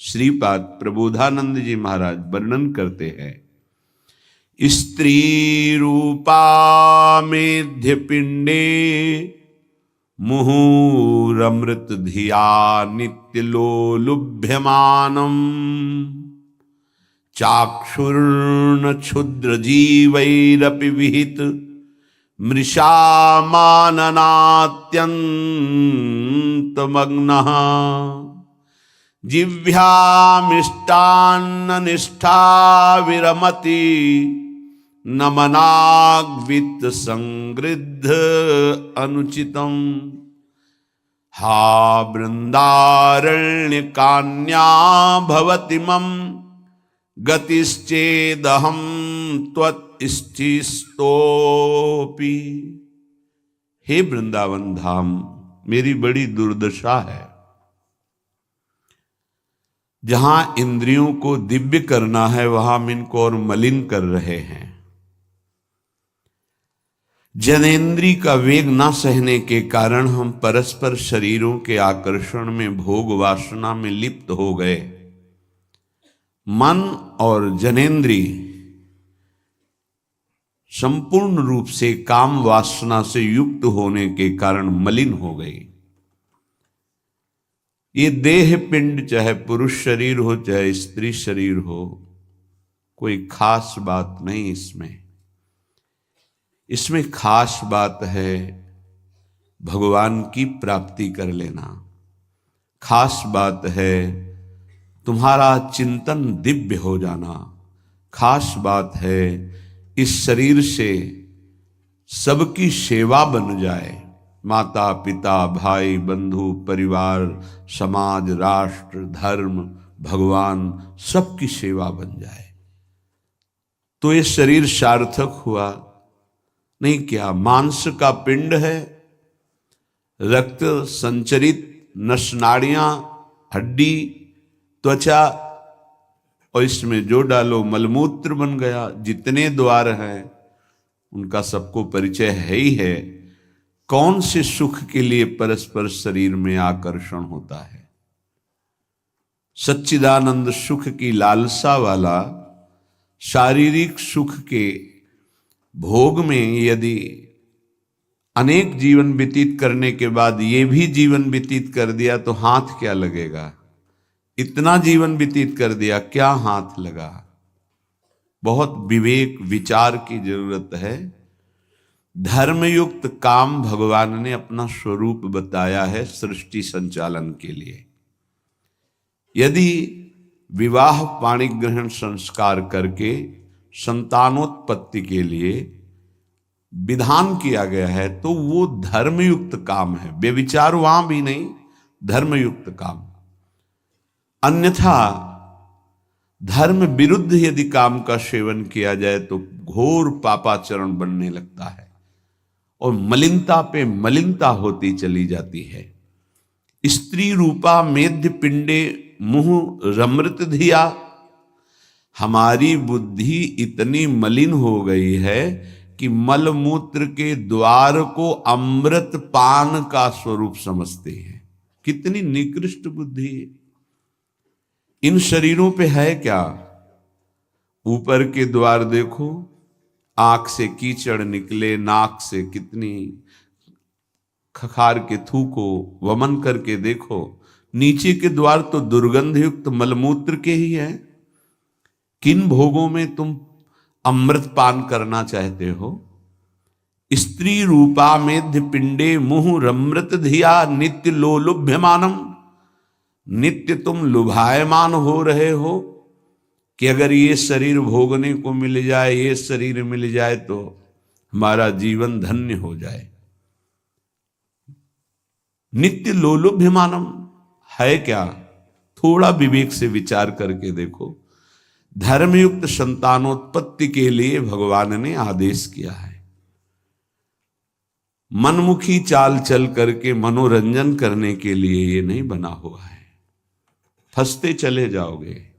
श्रीपाद प्रबोधानंद जी महाराज वर्णन करते हैं। स्त्री रूपा मेध्य पिंडे मुहुरमृत धिया नित्यलोलुभ्यमानम चाक्षुर्ण क्षुद्र जीवैरपि विहित मृषामाननात्यन्तमग्नः जिह्वामिष्टान्ननिष्ठा विरमति नमनाग्वित संगृद्ध अनुचितम् हा वृन्दारण्यकान्या भवति मम गतिश्चेदहं त्वत्स्थितोऽपि। हे वृंदावन धाम, मेरी बड़ी दुर्दशा है। जहां इंद्रियों को दिव्य करना है वहां हम इनको और मलिन कर रहे हैं। जनेन्द्रिय का वेग ना सहने के कारण हम परस्पर शरीरों के आकर्षण में भोग वासना में लिप्त हो गए। मन और जनेन्द्रिय संपूर्ण रूप से काम वासना से युक्त होने के कारण मलिन हो गई। ये देह पिंड, चाहे पुरुष शरीर हो चाहे स्त्री शरीर हो, कोई खास बात नहीं इसमें खास बात है भगवान की प्राप्ति कर लेना। खास बात है तुम्हारा चिंतन दिव्य हो जाना। खास बात है इस शरीर से सबकी सेवा बन जाए। माता पिता भाई बंधु परिवार समाज राष्ट्र धर्म भगवान सबकी सेवा बन जाए तो ये शरीर सार्थक हुआ। नहीं क्या मांस का पिंड है, रक्त संचरित नसनाड़ियां हड्डी त्वचा और इसमें जो डालो मलमूत्र बन गया। जितने द्वार हैं उनका सबको परिचय है ही है। कौन से सुख के लिए परस्पर शरीर में आकर्षण होता है? सच्चिदानंद सुख की लालसा वाला शारीरिक सुख के भोग में यदि अनेक जीवन व्यतीत करने के बाद ये भी जीवन व्यतीत कर दिया तो हाथ क्या लगेगा? इतना जीवन व्यतीत कर दिया, क्या हाथ लगा? बहुत विवेक विचार की जरूरत है। धर्मयुक्त काम भगवान ने अपना स्वरूप बताया है सृष्टि संचालन के लिए। यदि विवाह पाणिग्रहण संस्कार करके संतानोत्पत्ति के लिए विधान किया गया है तो वो धर्मयुक्त काम है। व्यभिचार वहां भी नहीं, धर्मयुक्त काम। अन्यथा धर्म विरुद्ध यदि काम का सेवन किया जाए तो घोर पापाचरण बनने लगता है और मलिनता पे मलिनता होती चली जाती है। स्त्री रूपा मेध्य पिंडे मुह रमृत धिया। हमारी बुद्धि इतनी मलिन हो गई है कि मलमूत्र के द्वार को अमृत पान का स्वरूप समझते हैं। कितनी निकृष्ट बुद्धि है। इन शरीरों पे है क्या? ऊपर के द्वार देखो, आंख से कीचड़ निकले, नाक से कितनी खखार के थूको, वमन करके देखो। नीचे के द्वार तो दुर्गंध युक्त मलमूत्र के ही है। किन भोगों में तुम अमृत पान करना चाहते हो? स्त्री रूपा मेध्य पिंडे मुह रमृत धिया नित्य लोलुभ्यमानम। नित्य तुम लुभायमान हो रहे हो कि अगर ये शरीर भोगने को मिल जाए, ये शरीर मिल जाए तो हमारा जीवन धन्य हो जाए। नित्य लोलुभ्यमानम है क्या? थोड़ा विवेक से विचार करके देखो। धर्मयुक्त संतानोत्पत्ति के लिए भगवान ने आदेश किया है। मनमुखी चाल चल करके मनोरंजन करने के लिए ये नहीं बना हुआ है। फंसते चले जाओगे।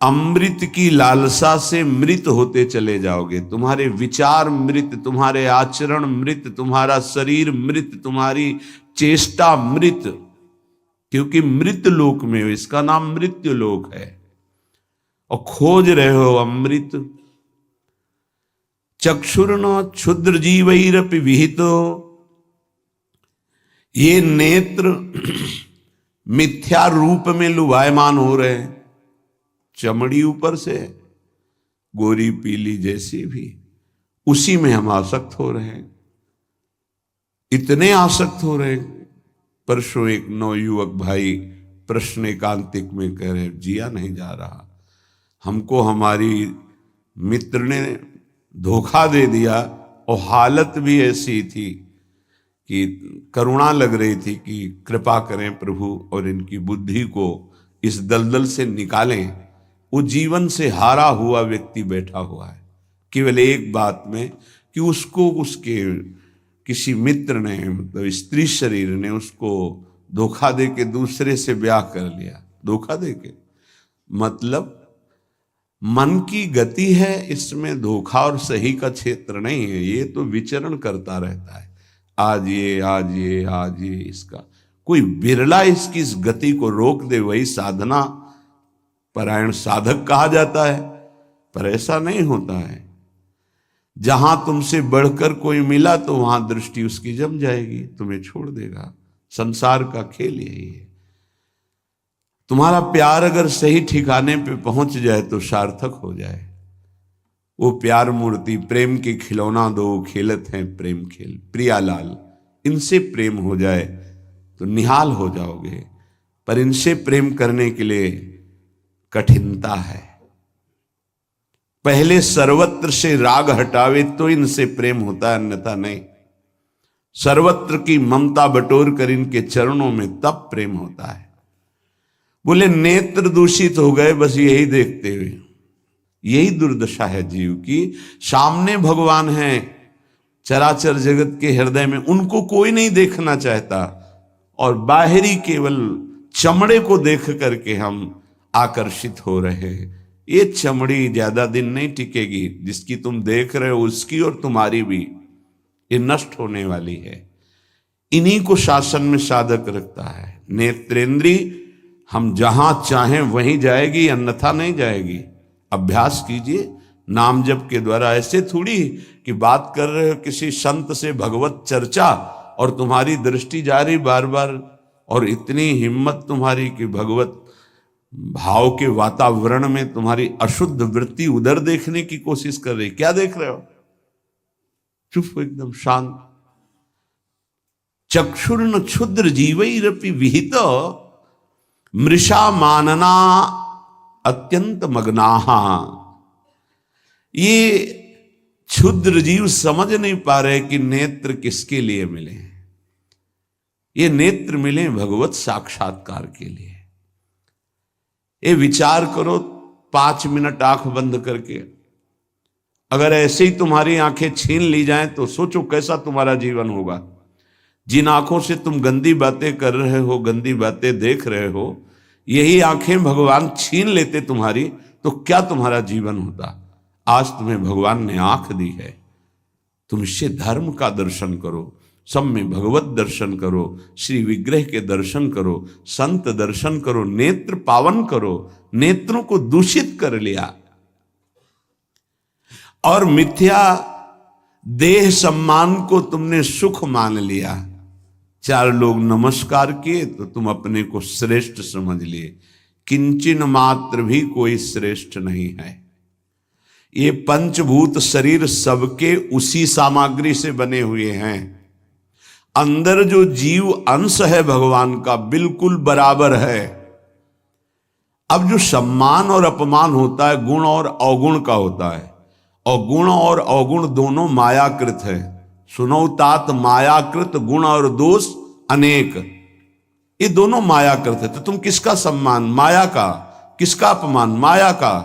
अमृत की लालसा से मृत होते चले जाओगे। तुम्हारे विचार मृत, तुम्हारे आचरण मृत, तुम्हारा शरीर मृत, तुम्हारी चेष्टा मृत। क्योंकि मृत लोक में हो, इसका नाम मृत्यु लोक है, और खोज रहे हो अमृत। चक्षुर्न क्षुद्र जीवैरपि विहितो, ये नेत्र मिथ्या रूप में लुभायमान हो रहे हैं। चमड़ी ऊपर से गोरी पीली जैसी भी, उसी में हम आसक्त हो रहे हैं, इतने आसक्त हो रहे हैं। परसों एक नवयुवक भाई प्रश्न एकांतिक में कह रहे, जिया नहीं जा रहा, हमको हमारी मित्र ने धोखा दे दिया, और हालत भी ऐसी थी कि करुणा लग रही थी कि कृपा करें प्रभु और इनकी बुद्धि को इस दलदल से निकालें। वो जीवन से हारा हुआ व्यक्ति बैठा हुआ है केवल एक बात में कि उसको उसके किसी मित्र ने, मतलब स्त्री शरीर ने उसको धोखा दे के दूसरे से ब्याह कर लिया। धोखा दे के मतलब मन की गति है, इसमें धोखा और सही का क्षेत्र नहीं है। ये तो विचरण करता रहता है, आज ये आज ये आज ये। इसका कोई बिरला इसकी इस गति को रोक दे, वही साधना परायण साधक कहा जाता है। पर ऐसा नहीं होता है। जहां तुमसे बढ़कर कोई मिला तो वहां दृष्टि उसकी जम जाएगी, तुम्हें छोड़ देगा। संसार का खेल यही है। तुम्हारा प्यार अगर सही ठिकाने पे पहुंच जाए तो सार्थक हो जाए। वो प्यार मूर्ति प्रेम के खिलौना दो खेलत हैं प्रेम खेल, प्रियालाल, इनसे प्रेम हो जाए तो निहाल हो जाओगे। पर इनसे प्रेम करने के लिए कठिनता है। पहले सर्वत्र से राग हटावे तो इनसे प्रेम होता है, अन्यथा नहीं। सर्वत्र की ममता बटोर कर इनके चरणों में तब प्रेम होता है। बोले नेत्र दूषित हो गए बस यही देखते हुए। यही दुर्दशा है जीव की। सामने भगवान है चराचर जगत के हृदय में, उनको कोई नहीं देखना चाहता, और बाहरी केवल चमड़े को देख करके हम आकर्षित हो रहे हैं। ये चमड़ी ज्यादा दिन नहीं टिकेगी, जिसकी तुम देख रहे हो उसकी और तुम्हारी भी, ये नष्ट होने वाली है। इन्हीं को शासन में साधक रखता है। नेत्रेंद्री हम जहां चाहें वहीं जाएगी, अन्यथा नहीं जाएगी। अभ्यास कीजिए नाम जप के द्वारा। ऐसे थोड़ी कि बात कर रहे हो किसी संत से भगवत चर्चा और तुम्हारी दृष्टि जा रही बार बार, और इतनी हिम्मत तुम्हारी कि भगवत भाव के वातावरण में तुम्हारी अशुद्ध वृत्ति उधर देखने की कोशिश कर रही। क्या देख रहे हो? चुप हो, एकदम शांत। चक्षुर्न क्षुद्र जीवैरपि विहित मृषा मानना अत्यंत मग्नाहा। ये क्षुद्र जीव समझ नहीं पा रहे कि नेत्र किसके लिए मिले। ये नेत्र मिले भगवत साक्षात्कार के लिए। ये विचार करो 5 मिनट आंख बंद करके, अगर ऐसे ही तुम्हारी आंखें छीन ली जाएं तो सोचो कैसा तुम्हारा जीवन होगा। जिन आंखों से तुम गंदी बातें कर रहे हो, गंदी बातें देख रहे हो, यही आंखें भगवान छीन लेते तुम्हारी, तो क्या तुम्हारा जीवन होता। आज तुम्हें भगवान ने आंख दी है, तुम इससे धर्म का दर्शन करो, सब में भगवत दर्शन करो, श्री विग्रह के दर्शन करो, संत दर्शन करो, नेत्र पावन करो। नेत्रों को दूषित कर लिया और मिथ्या देह सम्मान को तुमने सुख मान लिया। 4 लोग नमस्कार किए तो तुम अपने को श्रेष्ठ समझ लिए। किंचन मात्र भी कोई श्रेष्ठ नहीं है। ये पंचभूत शरीर सबके उसी सामग्री से बने हुए हैं। अंदर जो जीव अंश है भगवान का बिल्कुल बराबर है। अब जो सम्मान और अपमान होता है गुण और अवगुण का होता है, और गुण और अवगुण दोनों मायाकृत है। सुनो तात मायाकृत गुण और दोष अनेक, ये दोनों मायाकृत है। तो तुम किसका सम्मान? माया का। किसका अपमान? माया का।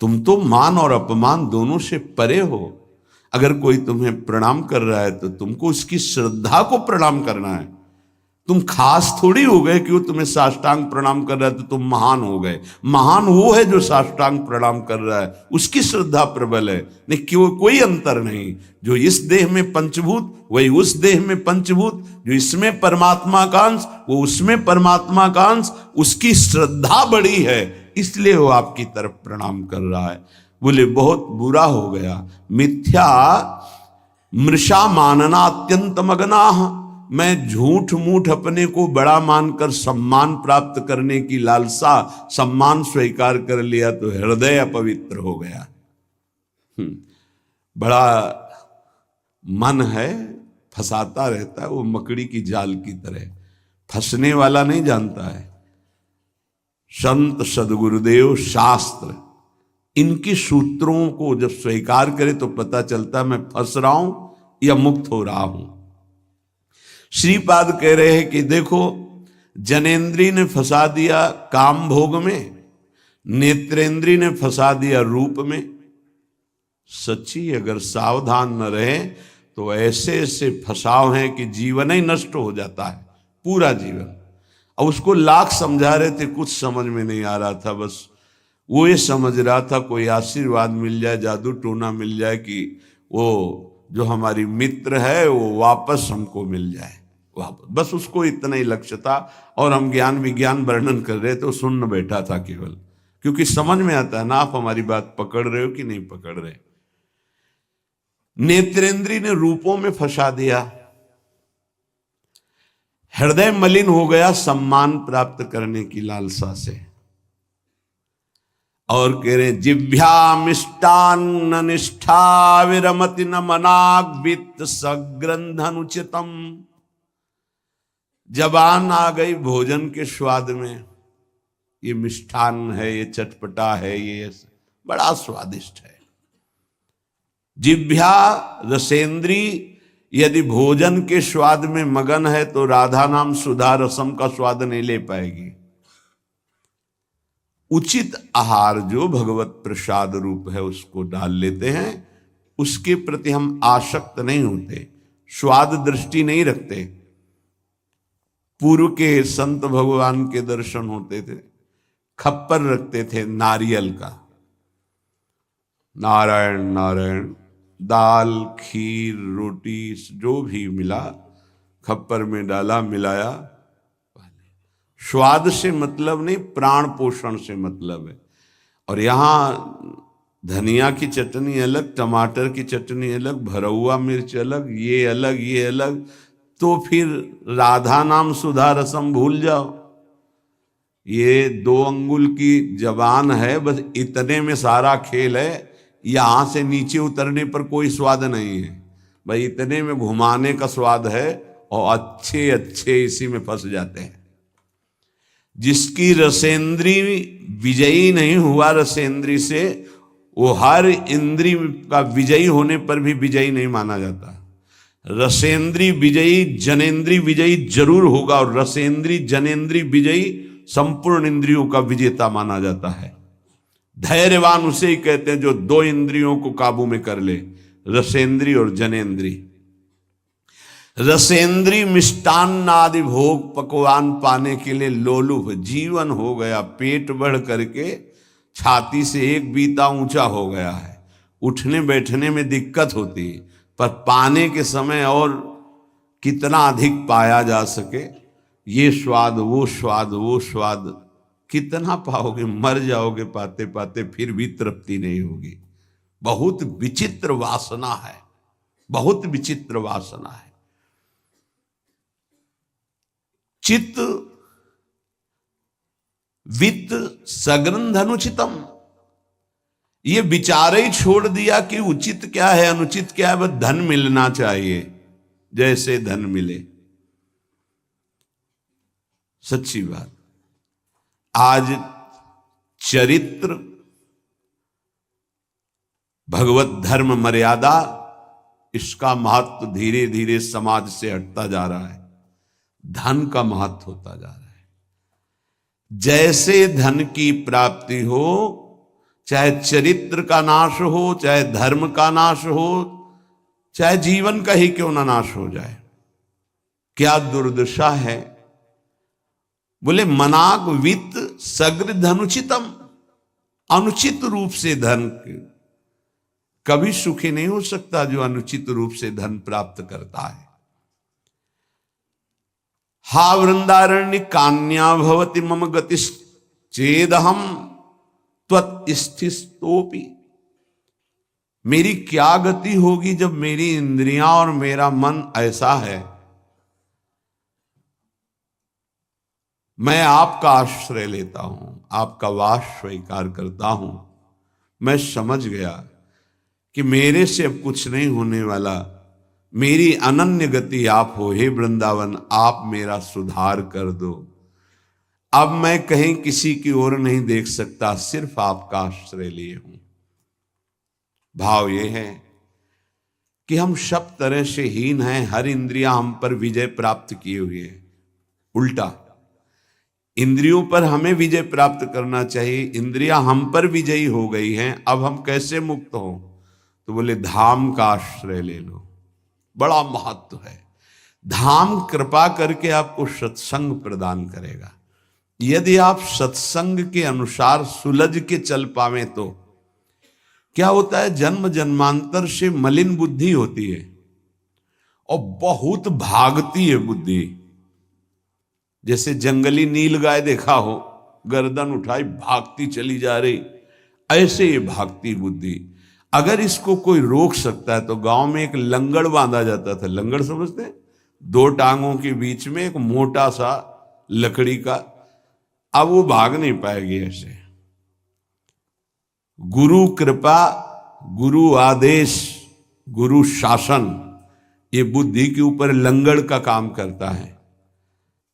तुम तो मान और अपमान दोनों से परे हो। अगर कोई तुम्हें प्रणाम कर रहा है तो तुमको उसकी श्रद्धा को प्रणाम करना है। तुम खास थोड़ी हो गए कि वो तुम्हें साष्टांग प्रणाम कर रहा है तो तुम महान हो गए। महान वो है जो साष्टांग प्रणाम कर रहा है, उसकी श्रद्धा प्रबल है। नहीं, क्यों, कोई अंतर नहीं। जो इस देह में पंचभूत वही उस देह में पंचभूत, जो इसमें परमात्मा का अंश वो उसमें परमात्मा का अंश, उसकी श्रद्धा बड़ी है इसलिए वो आपकी तरफ प्रणाम कर रहा है। बोले बहुत बुरा हो गया, मिथ्या मृषा मानना अत्यंत मगनाह। मैं झूठ मूठ अपने को बड़ा मानकर सम्मान प्राप्त करने की लालसा, सम्मान स्वीकार कर लिया तो हृदय अपवित्र हो गया। बड़ा मन है, फंसाता रहता है, वो मकड़ी की जाल की तरह, फंसने वाला नहीं जानता है। संत सदगुरुदेव शास्त्र इनके सूत्रों को जब स्वीकार करे तो पता चलता है मैं फंस रहा हूं या मुक्त हो रहा हूं। श्रीपाद कह रहे हैं कि देखो, जनेन्द्री ने फंसा दिया काम भोग में, नेत्रेंद्री ने फंसा दिया रूप में। सच्ची अगर सावधान न रहे तो ऐसे ऐसे फंसाव हैं कि जीवन ही नष्ट हो जाता है, पूरा जीवन। अब उसको लाख समझा रहे थे, कुछ समझ में नहीं आ रहा था। बस वो ये समझ रहा था कोई आशीर्वाद मिल जाए, जादू टोना मिल जाए कि वो जो हमारी मित्र है वो वापस हमको मिल जाए वापस। बस उसको इतना ही लक्ष्य था। और हम ज्ञान विज्ञान वर्णन कर रहे तो सुन बैठा था केवल, क्योंकि समझ में आता है ना आप हमारी बात पकड़ रहे हो कि नहीं पकड़ रहे। नेत्रेंद्री ने रूपों में फंसा दिया, हृदय मलिन हो गया सम्मान प्राप्त करने की लालसा से। और कह रहे जिभ्या मिष्टान्न निष्ठा विरमति न मनाग वित्त सग्रंथ अनुचितम। जबान आ गई भोजन के स्वाद में, ये मिष्ठान्न है, ये चटपटा है, ये बड़ा स्वादिष्ट है। जिभ्या रसेंद्री यदि भोजन के स्वाद में मगन है तो राधा नाम सुधा रसम का स्वाद नहीं ले पाएगी। उचित आहार जो भगवत प्रसाद रूप है उसको डाल लेते हैं, उसके प्रति हम आसक्त नहीं होते, स्वाद दृष्टि नहीं रखते। पूर्व के संत भगवान के दर्शन होते थे, खप्पर रखते थे नारियल का, नारायण नारायण, दाल खीर रोटी जो भी मिला खप्पर में डाला मिलाया। स्वाद से मतलब नहीं, प्राण पोषण से मतलब है। और यहाँ धनिया की चटनी अलग, टमाटर की चटनी अलग, भरौआ मिर्च अलग, ये अलग ये अलग, तो फिर राधा नाम सुधा रसम भूल जाओ। ये 2 अंगुल की जबान है, बस इतने में सारा खेल है। यहां से नीचे उतरने पर कोई स्वाद नहीं है भाई, इतने में घुमाने का स्वाद है। और अच्छे अच्छे इसी में फंस जाते हैं। जिसकी रसेंद्री विजयी नहीं हुआ रसेंद्री से, वो हर इंद्री का विजयी होने पर भी विजयी नहीं माना जाता। रसेंद्री विजयी जनेन्द्री विजयी जरूर होगा, और रसेंद्री जनेन्द्री विजयी संपूर्ण इंद्रियों का विजेता माना जाता है। धैर्यवान उसे ही कहते हैं जो 2 इंद्रियों को काबू में कर ले, रसेंद्री और जनेन्द्री। रसेंद्री मिष्टान्न आदि भोग पकवान पाने के लिए लोलुप जीवन हो गया, पेट बढ़ करके छाती से एक बीता ऊंचा हो गया है। उठने बैठने में दिक्कत होती है, पर पाने के समय और कितना अधिक पाया जा सके, ये स्वाद वो स्वाद वो स्वाद कितना पाओगे, मर जाओगे पाते पाते, फिर भी तृप्ति नहीं होगी। बहुत विचित्र वासना है, बहुत विचित्र वासना है। चित्त वित्त सग्रंथ अनुचितम, ये विचार ही छोड़ दिया कि उचित क्या है अनुचित क्या है, बस धन मिलना चाहिए, जैसे धन मिले। सच्ची बात, आज चरित्र भगवत धर्म मर्यादा इसका महत्व धीरे धीरे समाज से हटता जा रहा है, धन का महत्व होता जा रहा है। जैसे धन की प्राप्ति हो, चाहे चरित्र का नाश हो, चाहे धर्म का नाश हो, चाहे जीवन का ही क्यों ना नाश हो जाए, क्या दुर्दशा है बोले मनाग वित्त सग्र धनुचितम, अनुचित रूप से धन कभी सुखी नहीं हो सकता जो अनुचित रूप से धन प्राप्त करता है। हा वृंदारण्य कान्या भवति मम गतिश्चेदहम त्वत्स्थितोपि, मेरी क्या गति होगी जब मेरी इंद्रियां और मेरा मन ऐसा है। मैं आपका आश्रय लेता हूं, आपका वास स्वीकार करता हूं, मैं समझ गया कि मेरे से अब कुछ नहीं होने वाला, मेरी अनन्य गति आप हो। हे वृंदावन, आप मेरा सुधार कर दो। अब मैं कहीं किसी की ओर नहीं देख सकता, सिर्फ आपका आश्रय लिए हूं। भाव यह है कि हम सब तरह से हीन हैं, हर इंद्रियां हम पर विजय प्राप्त किए हुए हैं। उल्टा इंद्रियों पर हमें विजय प्राप्त करना चाहिए, इंद्रियां हम पर विजयी हो गई हैं, अब हम कैसे मुक्त हों? तो बोले धाम का आश्रय ले लो, बड़ा महत्व है। धाम कृपा करके आपको सत्संग प्रदान करेगा। यदि आप सत्संग के अनुसार सुलझ के चल पावे तो क्या होता है, जन्म जन्मांतर से मलिन बुद्धि होती है और बहुत भागती है बुद्धि। जैसे जंगली नील गाय देखा हो, गर्दन उठाई भागती चली जा रही, ऐसे ये भागती बुद्धि। अगर इसको कोई रोक सकता है तो गांव में एक लंगड़ बांधा जाता था। लंगड़ समझते हैं? दो टांगों के बीच में एक मोटा सा लकड़ी का। अब वो भाग नहीं पाएगी ऐसे। गुरु कृपा, गुरु आदेश, गुरु शासन, ये बुद्धि के ऊपर लंगड़ का काम करता है।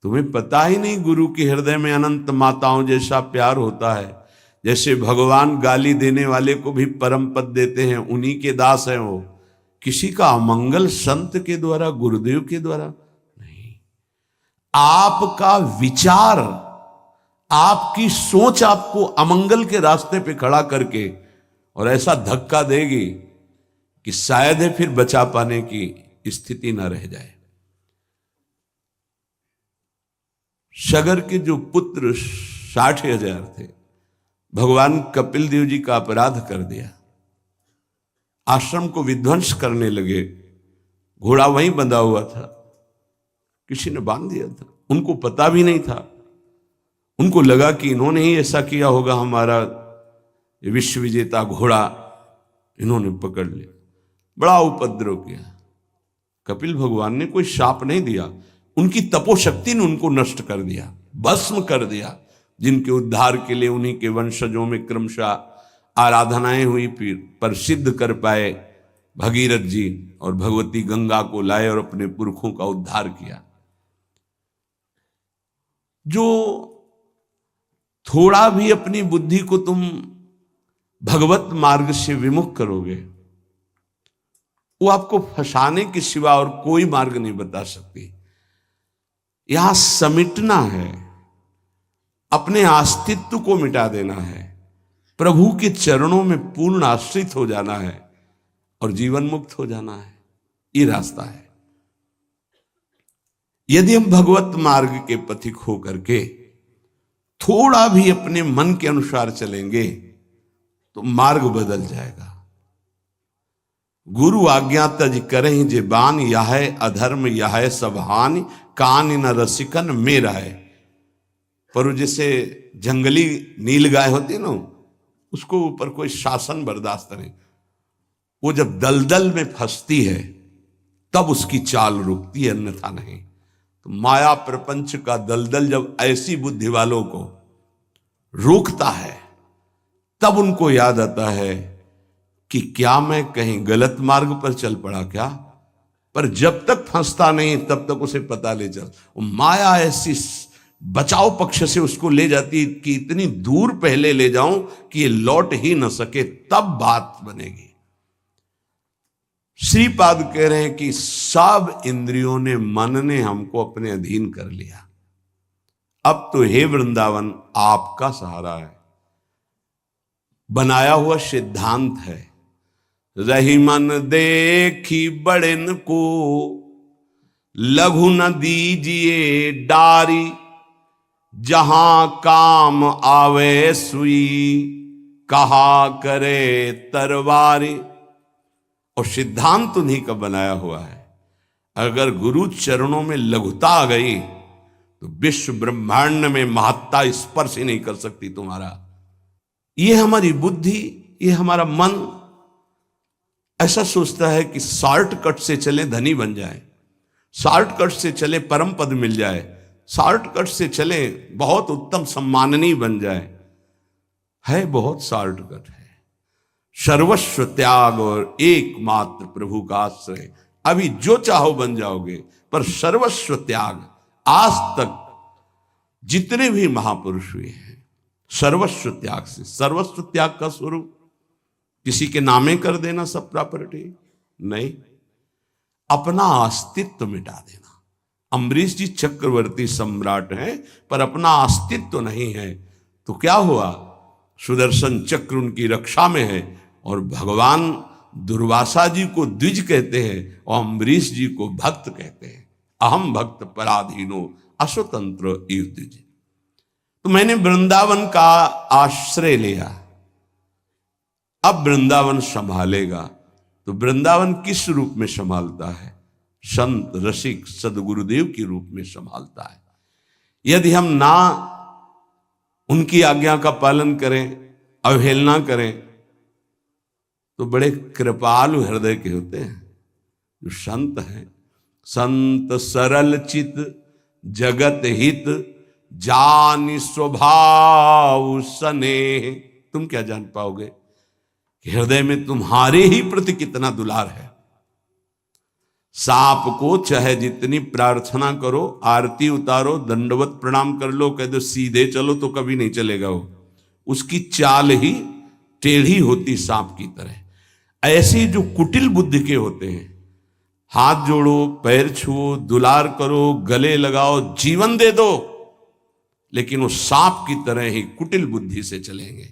तुम्हें पता ही नहीं गुरु के हृदय में अनंत माताओं जैसा प्यार होता है। जैसे भगवान गाली देने वाले को भी परम पद देते हैं, उन्हीं के दास हैं वो। किसी का अमंगल संत के द्वारा, गुरुदेव के द्वारा नहीं। आपका विचार, आपकी सोच आपको अमंगल के रास्ते पे खड़ा करके और ऐसा धक्का देगी कि शायद है फिर बचा पाने की स्थिति न रह जाए। सगर के जो पुत्र 60,000 थे, भगवान कपिल देव जी का अपराध कर दिया, आश्रम को विध्वंस करने लगे। घोड़ा वहीं बंधा हुआ था, किसी ने बांध दिया था, उनको पता भी नहीं था। उनको लगा कि इन्होंने ही ऐसा किया होगा, हमारा विश्व विजेता घोड़ा इन्होंने पकड़ लिया। बड़ा उपद्रव किया। कपिल भगवान ने कोई शाप नहीं दिया, उनकी तपोशक्ति ने उनको नष्ट कर दिया, भस्म कर दिया। जिनके उद्धार के लिए उन्हीं के वंशजों में क्रमशः आराधनाएं हुई, फिर पर सिद्ध कर पाए भगीरथ जी और भगवती गंगा को लाए और अपने पुरखों का उद्धार किया। जो थोड़ा भी अपनी बुद्धि को तुम भगवत मार्ग से विमुख करोगे, वो आपको फंसाने के सिवा और कोई मार्ग नहीं बता सकती। यहां समिटना है, अपने अस्तित्व को मिटा देना है, प्रभु के चरणों में पूर्ण आश्रित हो जाना है और जीवन मुक्त हो जाना है। ये रास्ता है। यदि हम भगवत मार्ग के पथिक हो करके थोड़ा भी अपने मन के अनुसार चलेंगे तो मार्ग बदल जाएगा। गुरु आज्ञा तज करहि जे बान, यह अधर्म यह सब हानि, कान न रसिकन मेरा है। पर जैसे जंगली नील गाय होती है ना, उसको ऊपर कोई शासन बर्दाश्त नहीं। वो जब दलदल में फंसती है तब उसकी चाल रुकती है, अन्यथा नहीं। तो माया प्रपंच का दलदल जब ऐसी बुद्धि वालों को रोकता है, तब उनको याद आता है कि क्या मैं कहीं गलत मार्ग पर चल पड़ा क्या। पर जब तक फंसता नहीं तब तक उसे पता ले चल। माया ऐसी बचाव पक्ष से उसको ले जाती कि इतनी दूर पहले ले जाऊं कि ये लौट ही न सके, तब बात बनेगी। श्रीपाद कह रहे हैं कि सब इंद्रियों ने, मन ने हमको अपने अधीन कर लिया। अब तो हे वृंदावन आपका सहारा है। बनाया हुआ सिद्धांत है, रही मन देखी बड़न को, लघु न दीजिए डारी, जहां काम आवे सुई, कहा करे तरवारी। और सिद्धांत उन्हीं का बनाया हुआ है। अगर गुरु चरणों में लघुता आ गई तो विश्व ब्रह्मांड में महत्ता स्पर्श ही नहीं कर सकती तुम्हारा। ये हमारी बुद्धि, ये हमारा मन ऐसा सोचता है कि शॉर्टकट से चले धनी बन जाए, शॉर्टकट से चले परम पद मिल जाए, शॉर्टकट से चले बहुत उत्तम सम्माननीय बन जाए। है बहुत शॉर्टकट है। सर्वस्व त्याग और एकमात्र प्रभु का आश्रय। अभी जो चाहो बन जाओगे, पर सर्वस्व त्याग। आज तक जितने भी महापुरुष हुए हैं सर्वस्व त्याग से। सर्वस्व त्याग का स्वरूप किसी के नामे कर देना सब प्रॉपर्टी नहीं, अपना अस्तित्व मिटा देना। अम्बरीश जी चक्रवर्ती सम्राट हैं पर अपना अस्तित्व नहीं है, तो क्या हुआ? सुदर्शन चक्र उनकी रक्षा में है और भगवान दुर्वासा जी को द्विज कहते हैं और अम्बरीश जी को भक्त कहते हैं। अहम भक्त पराधीनो अस्वतंत्र इव द्विज। तो मैंने वृंदावन का आश्रय लिया, अब वृंदावन संभालेगा। तो वृंदावन किस रूप में संभालता है? संत रसिक सदगुरुदेव के रूप में संभालता है। यदि हम ना उनकी आज्ञा का पालन करें, अवहेलना करें, तो बड़े कृपालु हृदय के होते हैं जो संत हैं। संत सरल चित जगत हित जानि स्वभाव स्नेह। तुम क्या जान पाओगे कि हृदय में तुम्हारे ही प्रति कितना दुलार है। सांप को चाहे जितनी प्रार्थना करो, आरती उतारो, दंडवत प्रणाम कर लो, कह दो सीधे चलो तो कभी नहीं चलेगा वो। उसकी चाल ही टेढ़ी होती सांप की तरह। ऐसे जो कुटिल बुद्धि के होते हैं, हाथ जोड़ो, पैर छुओ, दुलार करो, गले लगाओ, जीवन दे दो, लेकिन वो सांप की तरह ही कुटिल बुद्धि से चलेंगे।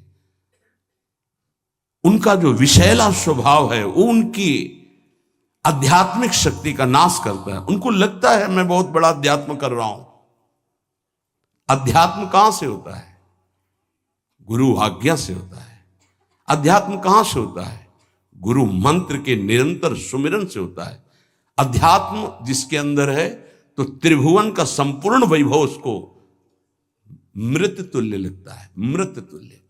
उनका जो विषैला स्वभाव है वो उनकी आध्यात्मिक शक्ति का नाश करता है। उनको लगता है मैं बहुत बड़ा अध्यात्म कर रहा हूं। अध्यात्म कहां से होता है? गुरु आज्ञा से होता है। अध्यात्म कहां से होता है? गुरु मंत्र के निरंतर सुमिरन से होता है। अध्यात्म जिसके अंदर है तो त्रिभुवन का संपूर्ण वैभव उसको मृत तुल्य लगता है। मृत तुल्य,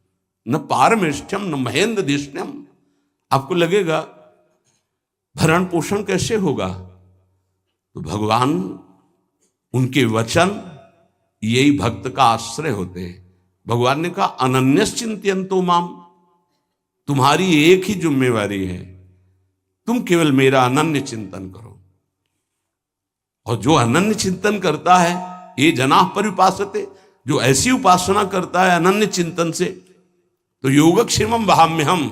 न पारमेष्ठ्यम न महेंद्र दिष्ण्यम। आपको लगेगा भरण पोषण कैसे होगा? तो भगवान, उनके वचन यही भक्त का आश्रय होते हैं। भगवान ने कहा अनन्यश्चिंत्यन्तो माम, तुम्हारी एक ही जिम्मेवारी है, तुम केवल मेरा अनन्य चिंतन करो। और जो अनन्य चिंतन करता है ये जनाः परिपासते, जो ऐसी उपासना करता है अनन्य चिंतन से, तो योगक्षेमम वहाम्यहम,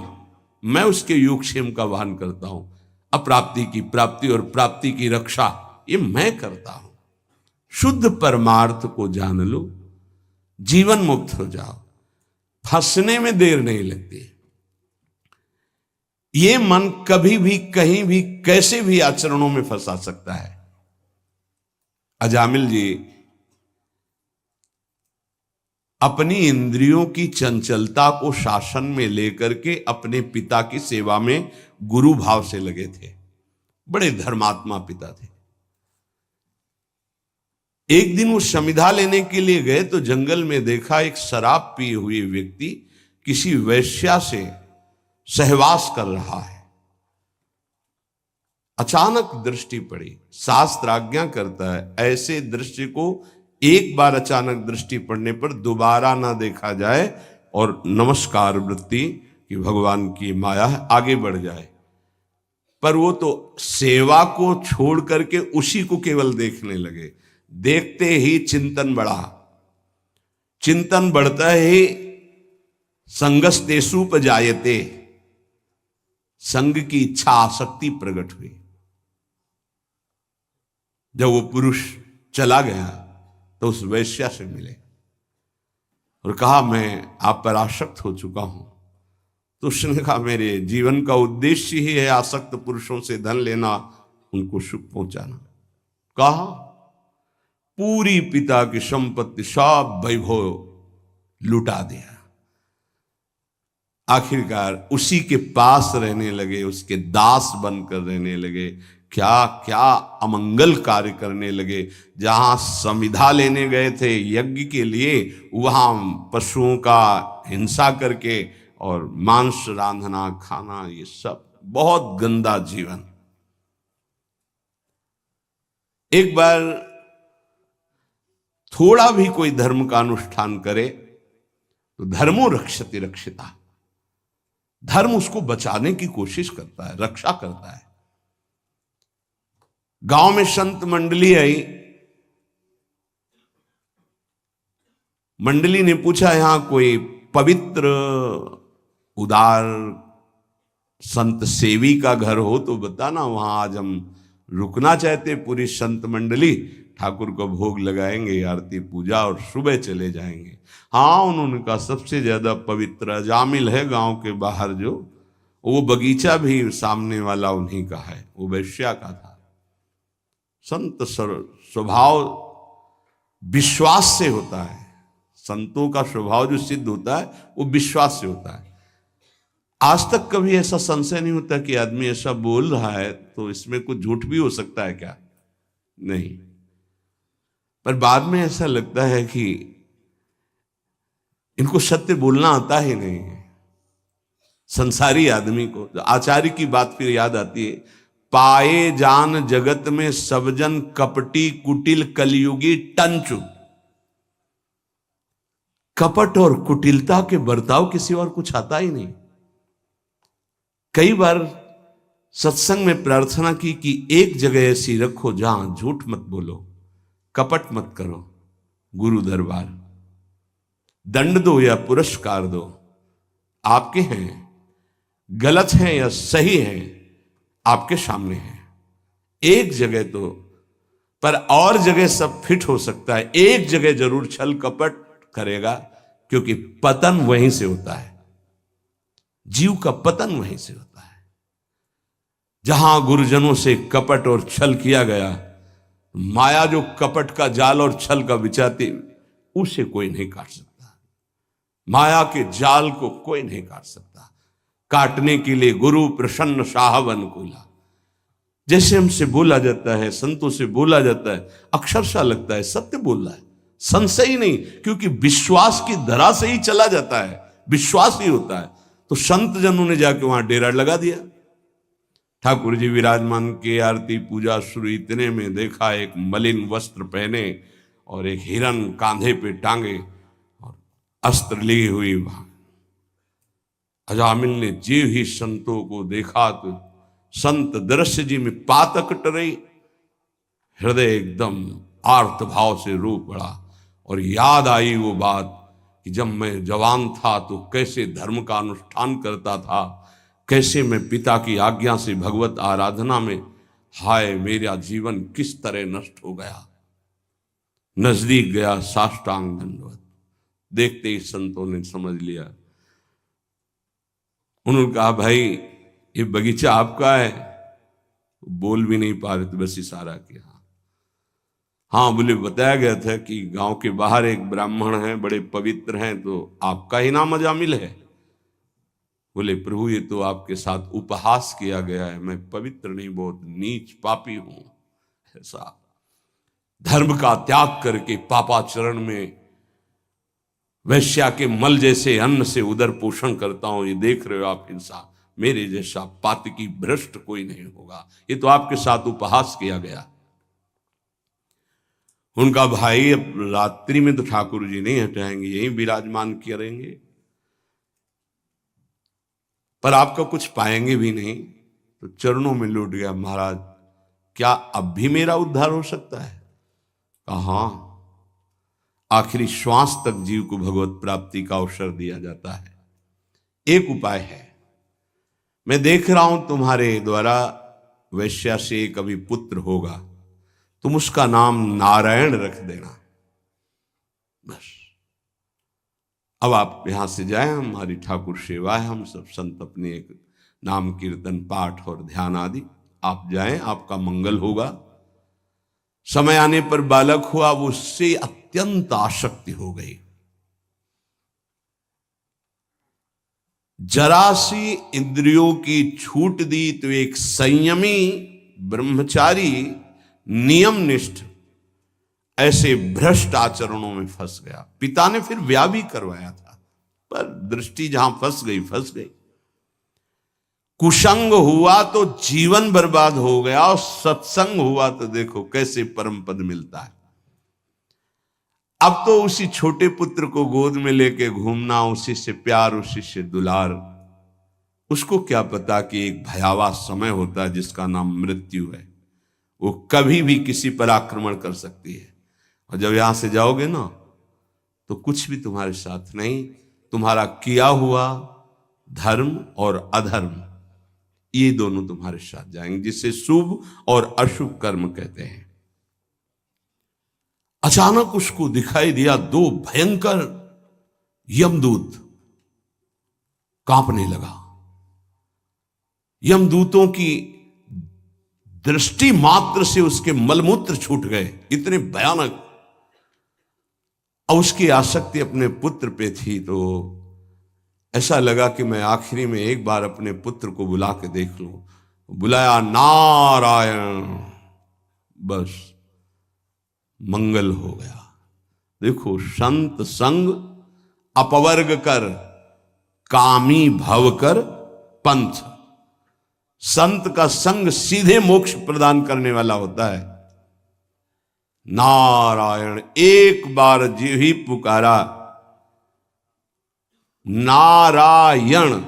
मैं उसके योगक्षेम का वहन करता हूं। अप्राप्ति की प्राप्ति और प्राप्ति की रक्षा ये मैं करता हूं। शुद्ध परमार्थ को जान लो, जीवन मुक्त हो जाओ, फंसने में देर नहीं लगती। ये मन कभी भी कहीं भी कैसे भी आचरणों में फंसा सकता है। अजामिल जी अपनी इंद्रियों की चंचलता को शासन में लेकर के अपने पिता की सेवा में गुरु भाव से लगे थे। बड़े धर्मात्मा पिता थे। एक दिन वो समिधा लेने के लिए गए तो जंगल में देखा एक शराब पिए हुए व्यक्ति किसी वैश्या से सहवास कर रहा है। अचानक दृष्टि पड़ी। शास्त्र आज्ञा करता है ऐसे दृश्य को एक बार अचानक दृष्टि पड़ने पर दोबारा ना देखा जाए और नमस्कार वृत्ति कि भगवान की माया है आगे बढ़ जाए। पर वो तो सेवा को छोड़ करके उसी को केवल देखने लगे। देखते ही चिंतन बढ़ा। चिंतन बढ़ता ही संगस्तेषुपजायते, संग की इच्छा आसक्ति प्रकट हुई। जब वो पुरुष चला गया तो उस वैश्या से मिले और कहा मैं आप पर आसक्त हो चुका हूं। तो उसने कहा मेरे जीवन का उद्देश्य ही है आसक्त पुरुषों से धन लेना, उनको सुख पहुंचाना। कहा पूरी पिता की संपत्ति सब वैभव लुटा दिया। आखिरकार उसी के पास रहने लगे, उसके दास बनकर रहने लगे, क्या क्या अमंगल कार्य करने लगे। जहां संविदा लेने गए थे यज्ञ के लिए, वहां पशुओं का हिंसा करके और मांस रांधना खाना, ये सब बहुत गंदा जीवन। एक बार थोड़ा भी कोई धर्म का अनुष्ठान करे तो धर्मो रक्षति रक्षिता, धर्म उसको बचाने की कोशिश करता है, रक्षा करता है। गांव में संत मंडली आई, मंडली ने पूछा यहां कोई पवित्र उदार संत सेवी का घर हो तो बताना, वहां आज हम रुकना चाहते। पूरी संत मंडली ठाकुर को भोग लगाएंगे, आरती पूजा और सुबह चले जाएंगे। हाँ, उन्होंने कहा सबसे ज्यादा पवित्र अजामिल है गांव के बाहर, जो वो बगीचा भी सामने वाला उन्हीं का है, वो वैश्या का था। संत स्वभाव विश्वास से होता है, संतों का स्वभाव जो सिद्ध होता है वो विश्वास से होता है। आज तक कभी ऐसा संशय नहीं होता कि आदमी ऐसा बोल रहा है तो इसमें कुछ झूठ भी हो सकता है क्या, नहीं। पर बाद में ऐसा लगता है कि इनको सत्य बोलना आता ही नहीं है। संसारी आदमी को आचार्य की बात फिर याद आती है, पाए जान जगत में सब जन कपटी कुटिल कलयुगी टंचु। कपट और कुटिलता के बर्ताव किसी और कुछ आता ही नहीं। कई बार सत्संग में प्रार्थना की कि एक जगह ऐसी रखो जहां झूठ मत बोलो, कपट मत करो, गुरु दरबार। दंड दो या पुरस्कार दो, आपके हैं, गलत हैं या सही हैं आपके सामने हैं। एक जगह तो, पर और जगह सब फिट हो सकता है, एक जगह जरूर छल कपट करेगा, क्योंकि पतन वहीं से होता है, जीव का पतन वहीं से होता है। जहां गुरुजनों से कपट और छल किया गया, माया जो कपट का जाल और छल का बिछाती, उसे कोई नहीं काट सकता। माया के जाल को कोई नहीं काट सकता। काटने के लिए गुरु प्रसन्न साहब अनुकूला। जैसे हमसे बोला जाता है, संतों से बोला जाता है, अक्षरशः लगता है सत्य बोल रहा है, संशय ही नहीं, क्योंकि विश्वास की धरा से ही चला जाता है, विश्वास ही होता है। तो संत जनों ने जाके वहां डेरा लगा दिया। ठाकुर जी विराजमान के, आरती पूजा शुरू, इतने में देखा एक मलिन वस्त्र पहने और एक हिरन कांधे पे टांगे और अस्त्र ली हुई वहां। अजामिल ने जीव ही संतों को देखा तो संत दृश्य जी में पातक टरई, हृदय एकदम आर्त भाव से रो पड़ा और याद आई वो बात कि जब मैं जवान था तो कैसे धर्म का अनुष्ठान करता था, कैसे मैं पिता की आज्ञा से भगवत आराधना में, हाय मेरा जीवन किस तरह नष्ट हो गया। नजदीक गया, साष्टांग दंडवत। देखते ही संतों ने समझ लिया। उन्होंने कहा भाई ये बगीचा आपका है। बोल भी नहीं पा रहे थे, बस इशारा किया। हाँ बोले, बताया गया था कि गांव के बाहर एक ब्राह्मण हैं, बड़े पवित्र हैं, तो आपका ही नाम अजामिल है। बोले प्रभु ये तो आपके साथ उपहास किया गया है, मैं पवित्र नहीं, बहुत नीच पापी हूं। ऐसा धर्म का त्याग करके पापाचरण में वैश्या के मल जैसे अन्न से उदर पोषण करता हूं, ये देख रहे हो आप इंसान, मेरे जैसा पातकी भ्रष्ट कोई नहीं होगा, ये तो आपके साथ उपहास किया गया। उनका भाई अब रात्रि में तो ठाकुर जी नहीं हटाएंगे, यही विराजमान करेंगे, पर आपका कुछ पाएंगे भी नहीं। तो चरणों में लौट गया, महाराज क्या अब भी मेरा उद्धार हो सकता है? कहा आखिरी श्वास तक जीव को भगवत प्राप्ति का अवसर दिया जाता है। एक उपाय है, मैं देख रहा हूं तुम्हारे द्वारा वैश्या से कभी पुत्र होगा, तुम उसका नाम नारायण रख देना, बस। अब आप यहां से जाएं, हमारी ठाकुर सेवा है, हम सब संत अपने एक नाम कीर्तन पाठ और ध्यान आदि, आप जाएं, आपका मंगल होगा। समय आने पर बालक हुआ, वो उससे अत्यंत आसक्ति हो गई। जरा सी इंद्रियों की छूट दी तो एक संयमी ब्रह्मचारी नियमनिष्ठ ऐसे भ्रष्ट आचरणों में फंस गया। पिता ने फिर ब्याह भी करवाया था, पर दृष्टि जहां फंस गई। कुसंग हुआ तो जीवन बर्बाद हो गया, और सत्संग हुआ तो देखो कैसे परम पद मिलता है। अब तो उसी छोटे पुत्र को गोद में लेके घूमना, उसी से प्यार, उसी से दुलार। उसको क्या पता कि एक भयावह समय होता है जिसका नाम मृत्यु है। वो कभी भी किसी पर आक्रमण कर सकती है, और जब यहां से जाओगे ना तो कुछ भी तुम्हारे साथ नहीं। तुम्हारा किया हुआ धर्म और अधर्म, ये दोनों तुम्हारे साथ जाएंगे, जिसे शुभ और अशुभ कर्म कहते हैं। अचानक उसको दिखाई दिया दो भयंकर यमदूत। कांपने लगा। यमदूतों की दृष्टि मात्र से उसके मलमूत्र छूट गए, इतने भयानक। और उसकी आसक्ति अपने पुत्र पे थी, तो ऐसा लगा कि मैं आखिरी में एक बार अपने पुत्र को बुला के देख लूं। बुलाया, नारायण, बस मंगल हो गया। देखो, संत संग अपवर्ग कर, कामी भव कर पंथ। संत का संग सीधे मोक्ष प्रदान करने वाला होता है। नारायण, एक बार जी ही पुकारा, नारायण,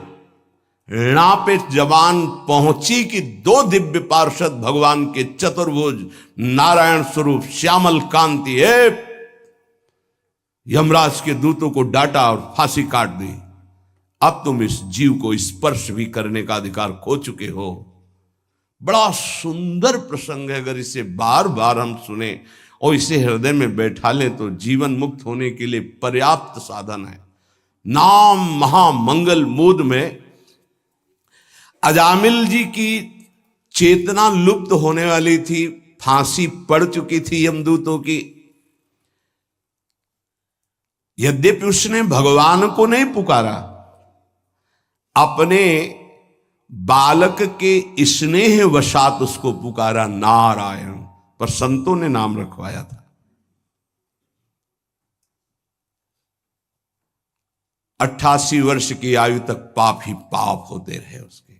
णा पे जबान पहुंची कि दो दिव्य पार्षद भगवान के चतुर्भुज नारायण स्वरूप श्यामल कांति है, यमराज के दूतों को डांटा और फांसी काट दी। अब तुम इस जीव को स्पर्श भी करने का अधिकार खो चुके हो। बड़ा सुंदर प्रसंग है। अगर इसे बार बार हम सुने और इसे हृदय में बैठा लें तो जीवन मुक्त होने के लिए पर्याप्त साधन है। नाम महामंगल मूद में अजामिल जी की चेतना लुप्त होने वाली थी, फांसी पड़ चुकी थी यमदूतों की। यद्यपि उसने भगवान को नहीं पुकारा, अपने बालक के स्नेह वशात उसको पुकारा नारायण, पर संतों ने नाम रखवाया था। 88 वर्ष की आयु तक पाप ही पाप होते रहे उसके।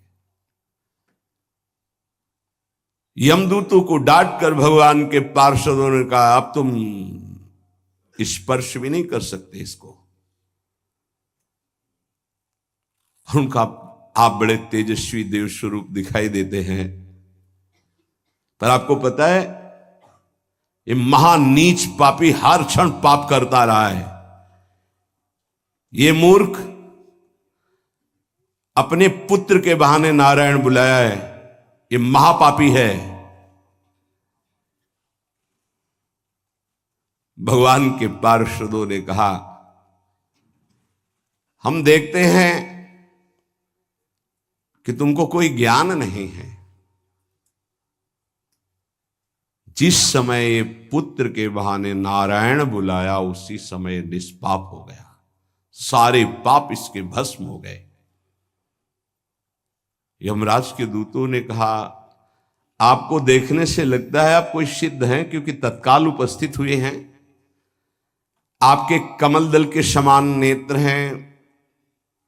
यमदूतों को डांट कर भगवान के पार्षदों ने कहा, अब तुम स्पर्श भी नहीं कर सकते इसको। उनका आप बड़े तेजस्वी देव स्वरूप दिखाई देते हैं, पर आपको पता है ये महानीच पापी हर क्षण पाप करता रहा है। ये मूर्ख अपने पुत्र के बहाने नारायण बुलाया है, ये महापापी है। भगवान के पार्षदों ने कहा, हम देखते हैं कि तुमको कोई ज्ञान नहीं है। जिस समय ये पुत्र के बहाने नारायण बुलाया, उसी समय निष्पाप हो गया। सारे पाप इसके भस्म हो गए। यमराज के दूतों ने कहा, आपको देखने से लगता है आप कोई सिद्ध हैं, क्योंकि तत्काल उपस्थित हुए हैं। आपके कमल दल के समान नेत्र हैं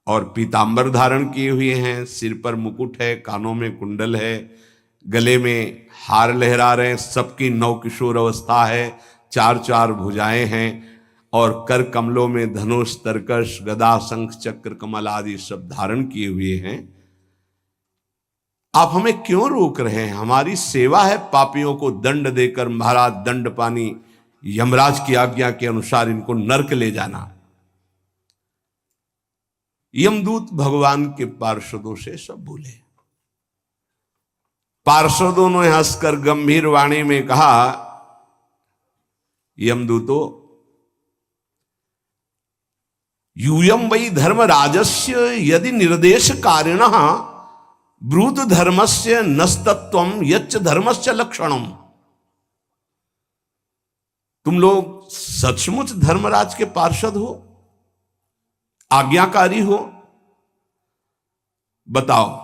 और पीतांबर धारण किए हुए हैं। सिर पर मुकुट है, कानों में कुंडल है, गले में हार लहरा रहे हैं। सबकी नवकिशोर अवस्था है, 4 भुजाएं हैं और कर कमलों में धनुष, तरकश, गदा, शंख, चक्र, कमल आदि सब धारण किए हुए हैं। आप हमें क्यों रोक रहे हैं? हमारी सेवा है पापियों को दंड देकर महाराज दंड पानी, यमराज की आज्ञा के अनुसार इनको नरक ले जाना। यमदूत भगवान के पार्षदों से सब बोले। पार्षदों ने हंसकर गंभीर वाणी में कहा, यमदूतो, यूयम वै धर्मराजस्य यदि निर्देश कारिणः ब्रूत धर्मस्य नस्तत्वम यच्च धर्मस्य लक्षणम। तुम लोग सचमुच धर्मराज के पार्षद हो, आज्ञाकारी हो? बताओ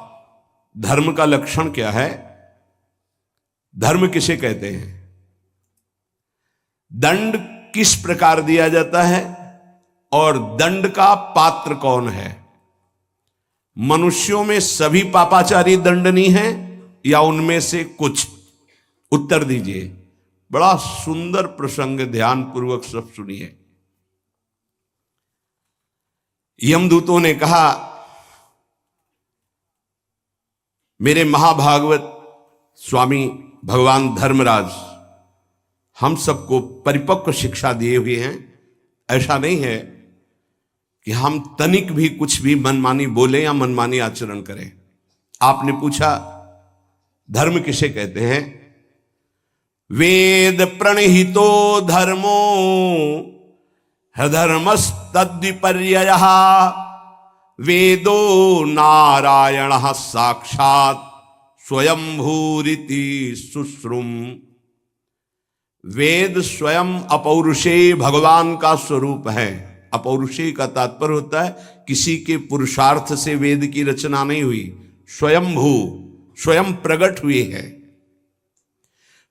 धर्म का लक्षण क्या है? धर्म किसे कहते हैं? दंड किस प्रकार दिया जाता है और दंड का पात्र कौन है? मनुष्यों में सभी पापाचारी दंडनीय हैं या उनमें से कुछ? उत्तर दीजिए। बड़ा सुंदर प्रसंग, ध्यान पूर्वक सब सुनिए। यमदूतों ने कहा, मेरे महाभागवत स्वामी भगवान धर्मराज हम सबको परिपक्व शिक्षा दिए हुए हैं। ऐसा नहीं है कि हम तनिक भी कुछ भी मनमानी बोले या मनमानी आचरण करें। आपने पूछा धर्म किसे कहते हैं? वेद प्रणहितो धर्मो हधर्मस्तद्विपर्ययः वेदो नारायणः साक्षात् स्वयंभूरिति सुश्रुम। वेद स्वयं अपौरुषेय भगवान का स्वरूप है। अपौरुषेय का तात्पर्य होता है किसी के पुरुषार्थ से वेद की रचना नहीं हुई, स्वयंभू, स्वयं प्रकट हुए है।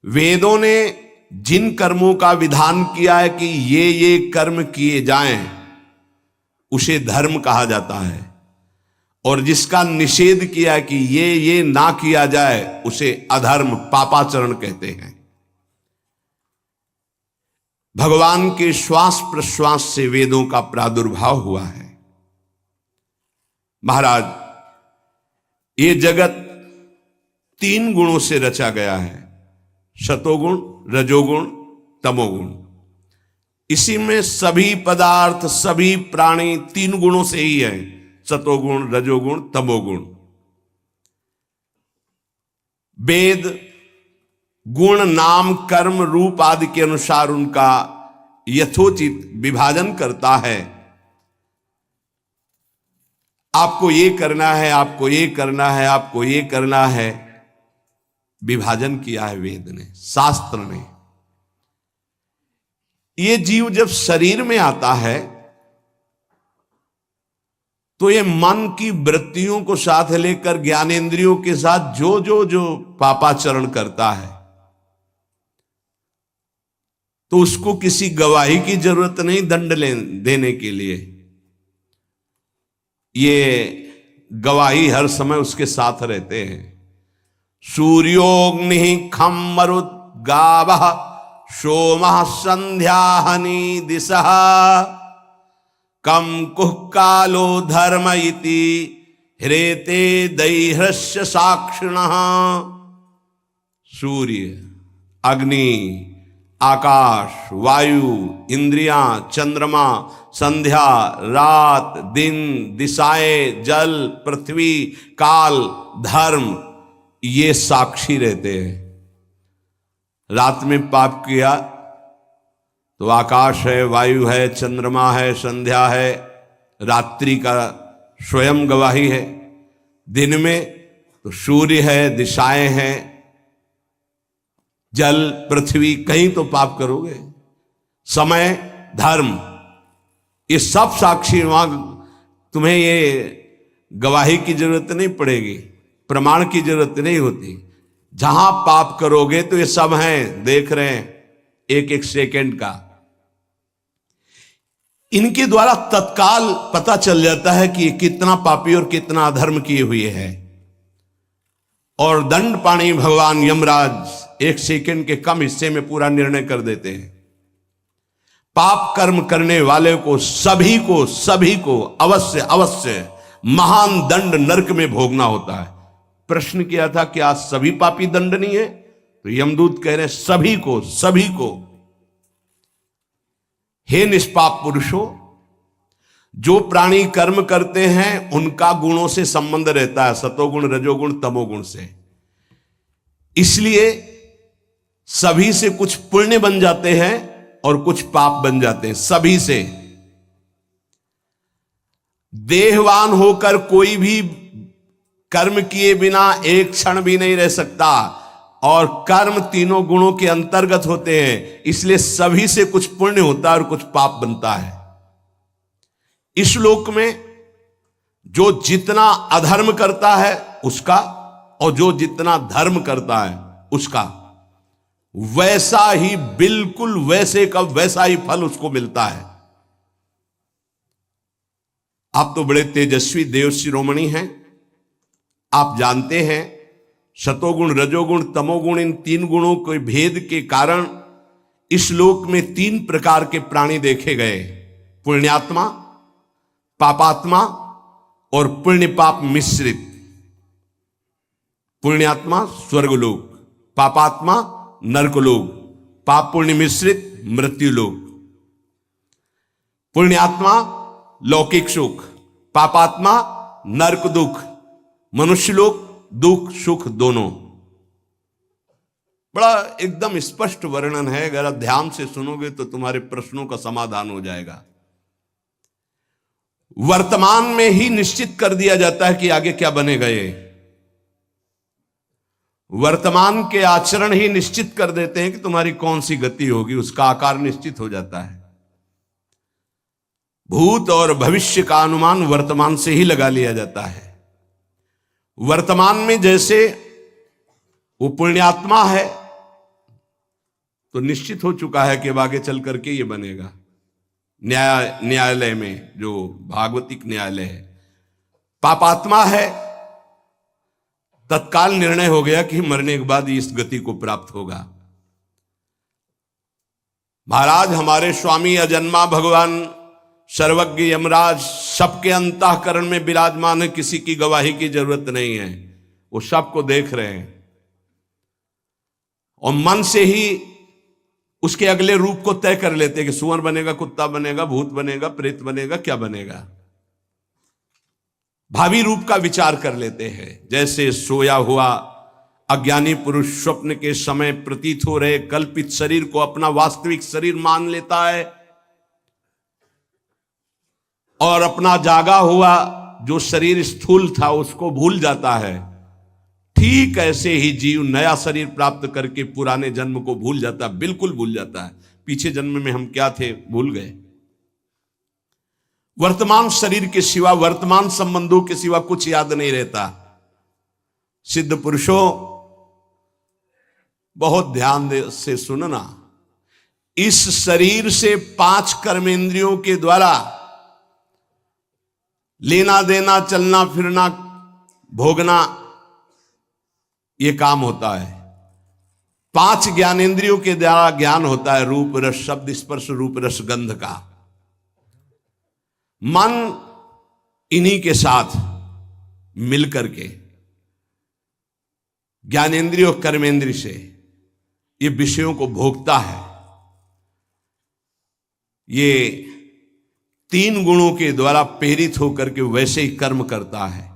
वेदों ने जिन कर्मों का विधान किया है कि ये कर्म किए जाएं, उसे धर्म कहा जाता है, और जिसका निषेध किया है कि ये ना किया जाए, उसे अधर्म, पापाचरण कहते हैं। भगवान के श्वास प्रश्वास से वेदों का प्रादुर्भाव हुआ है। महाराज, ये जगत 3 गुणों से रचा गया है, सतोगुण, रजोगुण, तमोगुण। इसी में सभी पदार्थ, सभी प्राणी 3 गुणों से ही है, सतोगुण, रजोगुण, तमोगुण। वेद गुण, नाम, कर्म, रूप आदि के अनुसार उनका यथोचित विभाजन करता है। आपको ये करना है, आपको ये करना है, आपको ये करना है। विभाजन किया है वेद ने, शास्त्र ने। ये जीव जब शरीर में आता है तो ये मन की वृत्तियों को साथ लेकर ज्ञानेंद्रियों के साथ जो पापाचरण करता है, तो उसको किसी गवाही की जरूरत नहीं दंड देने के लिए। ये गवाही हर समय उसके साथ रहते हैं। सूर्योग्नि खम मरुद्गावः सोमः संध्याहनि दिशः कम कुह कालो धर्म इति ह्रेते दैह्रस्य साक्षिणः। सूर्य, अग्नि, आकाश, वायु, इंद्रियां, चंद्रमा, संध्या, रात, दिन, दिशाएं, जल, पृथ्वी, काल, धर्म, ये साक्षी रहते हैं। रात में पाप किया तो आकाश है, वायु है, चंद्रमा है, संध्या है, रात्रि का स्वयं गवाही है। दिन में तो सूर्य है, दिशाएं हैं, जल, पृथ्वी, कहीं तो पाप करोगे। समय, धर्म, ये सब साक्षी। वहां तुम्हें ये गवाही की जरूरत नहीं पड़ेगी, प्रमाण की जरूरत नहीं होती। जहां पाप करोगे तो ये सब हैं, देख रहे हैं एक एक सेकंड का। इनके द्वारा तत्काल पता चल जाता है कि कितना पापी और कितना अधर्म किए हुए है। और दंड पाणी भगवान यमराज 1 सेकंड के कम हिस्से में पूरा निर्णय कर देते हैं। पाप कर्म करने वाले को, सभी को अवश्य महान दंड नरक में भोगना होता है। प्रश्न किया था कि आज सभी पापी दंडनीय है, तो यमदूत कह रहे हैं सभी को। हे निष्पाप पुरुषों, जो प्राणी कर्म करते हैं उनका गुणों से संबंध रहता है, सतोगुण, रजोगुण, तमोगुण से। इसलिए सभी से कुछ पुण्य बन जाते हैं और कुछ पाप बन जाते हैं, सभी से। देहवान होकर कोई भी कर्म किए बिना एक क्षण भी नहीं रह सकता। और कर्म तीनों गुणों के अंतर्गत होते हैं, इसलिए सभी से कुछ पुण्य होता है और कुछ पाप बनता है। इस लोक में जो जितना अधर्म करता है उसका, और जो जितना धर्म करता है उसका, वैसा ही, बिल्कुल वैसे का वैसा ही फल उसको मिलता है। आप तो बड़े तेजस्वी देव शिरोमणि हैं, आप जानते हैं सतोगुण, रजोगुण, तमोगुण, इन तीन गुणों के भेद के कारण इस लोक में तीन प्रकार के प्राणी देखे गए, पुण्यात्मा, पापात्मा और पुण्य पाप मिश्रित। पुण्यात्मा स्वर्गलोक, पापात्मा नरकलोक, पाप पुण्य मिश्रित मृत्युलोक। पुण्यात्मा लौकिक सुख, पापात्मा नरक दुख, मनुष्यलोक दुख सुख दोनों। बड़ा एकदम स्पष्ट वर्णन है, अगर आप ध्यान से सुनोगे तो तुम्हारे प्रश्नों का समाधान हो जाएगा। वर्तमान में ही निश्चित कर दिया जाता है कि आगे क्या बनेगा। ये वर्तमान के आचरण ही निश्चित कर देते हैं कि तुम्हारी कौन सी गति होगी, उसका आकार निश्चित हो जाता है। भूत और भविष्य का अनुमान वर्तमान से ही लगा लिया जाता है। वर्तमान में जैसे वो पुण्यात्मा है तो निश्चित हो चुका है कि अब आगे चल करके ये बनेगा। न्यायालय में जो भागवतिक न्यायालय है, पापात्मा है, तत्काल निर्णय हो गया कि मरने के बाद इस गति को प्राप्त होगा। महाराज हमारे स्वामी अजन्मा भगवान सर्वज्ञ यमराज सबके अंतःकरण में विराजमान है, किसी की गवाही की जरूरत नहीं है, वो सबको देख रहे हैं और मन से ही उसके अगले रूप को तय कर लेते हैं कि सुअर बनेगा, कुत्ता बनेगा, भूत बनेगा, प्रेत बनेगा, क्या बनेगा। भावी रूप का विचार कर लेते हैं। जैसे सोया हुआ अज्ञानी पुरुष स्वप्न के समय प्रतीत हो रहे कल्पित शरीर को अपना वास्तविक शरीर मान लेता है और अपना जागा हुआ जो शरीर स्थूल था उसको भूल जाता है, ठीक ऐसे ही जीव नया शरीर प्राप्त करके पुराने जन्म को भूल जाता है, बिल्कुल भूल जाता है। पीछे जन्म में हम क्या थे भूल गए। वर्तमान शरीर के सिवा, वर्तमान संबंधों के सिवा कुछ याद नहीं रहता। सिद्ध पुरुषों बहुत ध्यान से सुनना, इस शरीर से 5 कर्मेंद्रियों के द्वारा लेना देना, चलना फिरना, भोगना, ये काम होता है। 5 ज्ञानेंद्रियों के द्वारा ज्ञान होता है, रूप रस शब्द स्पर्श रूप रस गंध का। मन इन्हीं के साथ मिलकर के ज्ञानेंद्रिय और कर्मेंद्रिय से ये विषयों को भोगता है। ये 3 गुणों के द्वारा प्रेरित होकर के वैसे ही कर्म करता है।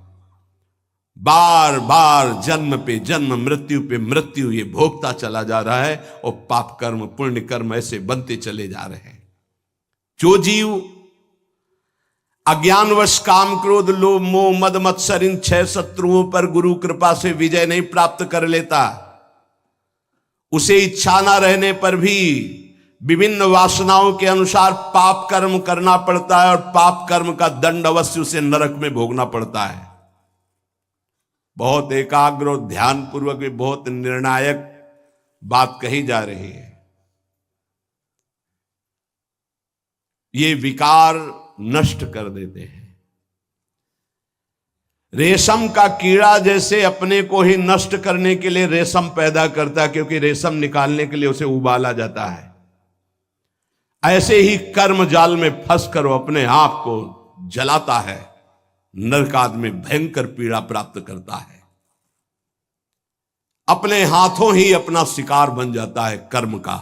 बार बार जन्म पे जन्म, मृत्यु पे मृत्यु ये भोगता चला जा रहा है और पाप कर्म पुण्य कर्म ऐसे बनते चले जा रहे हैं। जो जीव अज्ञानवश काम क्रोध लोभ मोह मद मत्सर इन 6 शत्रुओं पर गुरु कृपा से विजय नहीं प्राप्त कर लेता, उसे इच्छा ना रहने पर भी विभिन्न वासनाओं के अनुसार पाप कर्म करना पड़ता है और पाप कर्म का दंड अवश्य उसे नरक में भोगना पड़ता है। बहुत एकाग्र और ध्यान पूर्वक भी बहुत निर्णायक बात कही जा रही है। ये विकार नष्ट कर देते हैं। रेशम का कीड़ा जैसे अपने को ही नष्ट करने के लिए रेशम पैदा करता है, क्योंकि रेशम निकालने के लिए उसे उबाला जाता है, ऐसे ही कर्म जाल में फंस कर वो अपने आप को जलाता है, नरकाद में भयंकर पीड़ा प्राप्त करता है, अपने हाथों ही अपना शिकार बन जाता है कर्म का।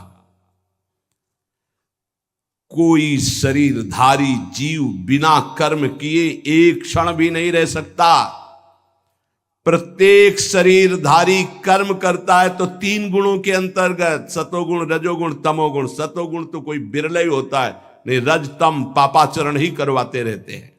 कोई शरीरधारी जीव बिना कर्म किए एक क्षण भी नहीं रह सकता। प्रत्येक शरीरधारी कर्म करता है तो 3 गुणों के अंतर्गत, सतोगुण रजोगुण तमोगुण। सतोगुण तो कोई बिरला ही होता है, नहीं रज तम पापाचरण ही करवाते रहते हैं।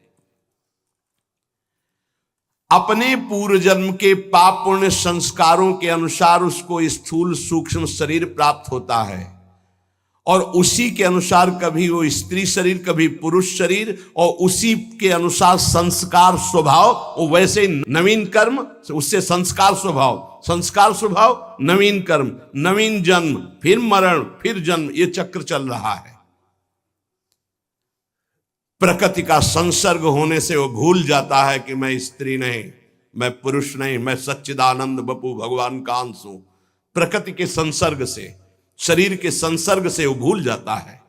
अपने पूर्व जन्म के पाप पुण्य संस्कारों के अनुसार उसको स्थूल सूक्ष्म शरीर प्राप्त होता है, और उसी के अनुसार कभी वो स्त्री शरीर, कभी पुरुष शरीर, और उसी के अनुसार संस्कार स्वभाव, वो वैसे नवीन कर्म, उससे संस्कार स्वभाव नवीन कर्म, नवीन जन्म, फिर मरण, फिर जन्म, ये चक्र चल रहा है। प्रकृति का संसर्ग होने से वो भूल जाता है कि मैं स्त्री नहीं, मैं पुरुष नहीं, मैं सच्चिदानंद बपू भगवान का अंश हूं। प्रकृति के संसर्ग से, शरीर के संसर्ग से वो भूल जाता है।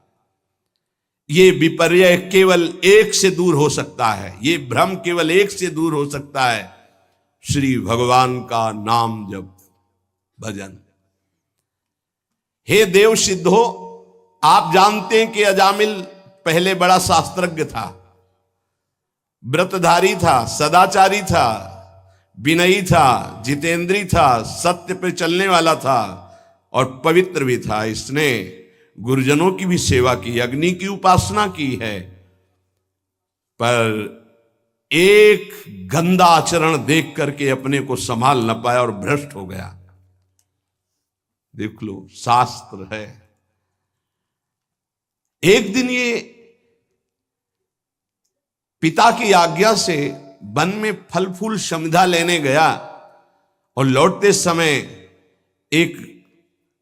ये विपर्य केवल एक से दूर हो सकता है, ये भ्रम केवल एक से दूर हो सकता है, श्री भगवान का नाम जप भजन। हे देव सिद्धो, आप जानते हैं कि अजामिल पहले बड़ा शास्त्रज्ञ था, व्रतधारी था, सदाचारी था, विनयी था, जितेंद्री था, सत्य पे चलने वाला था और पवित्र भी था। इसने गुरुजनों की भी सेवा की, अग्नि की उपासना की है, पर एक गंदा आचरण देख करके अपने को संभाल न पाया और भ्रष्ट हो गया। देख लो, शास्त्र है। एक दिन ये पिता की आज्ञा से वन में फल फूल समिधा लेने गया और लौटते समय एक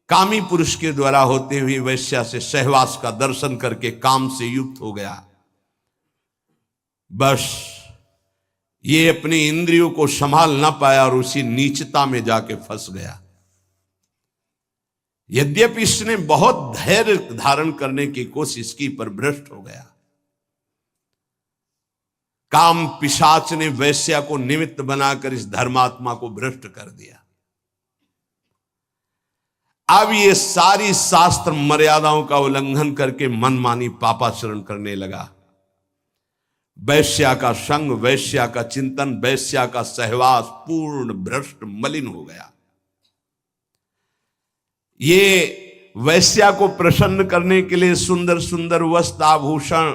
कामी पुरुष के द्वारा होते हुए वैश्या से सहवास का दर्शन करके काम से युक्त हो गया। बस ये अपनी इंद्रियों को संभाल ना पाया और उसी नीचता में जाके फंस गया। यद्यपि इसने बहुत धैर्य धारण करने की कोशिश की, पर भ्रष्ट हो गया। काम पिशाच ने वैश्या को निमित्त बनाकर इस धर्मात्मा को भ्रष्ट कर दिया। अब ये सारी शास्त्र मर्यादाओं का उल्लंघन करके मनमानी पापाचरण करने लगा। वैश्या का संग, वैश्या का चिंतन, वैश्या का सहवास पूर्ण भ्रष्ट मलिन हो गया। ये वैश्या को प्रसन्न करने के लिए सुंदर सुंदर वस्त्र आभूषण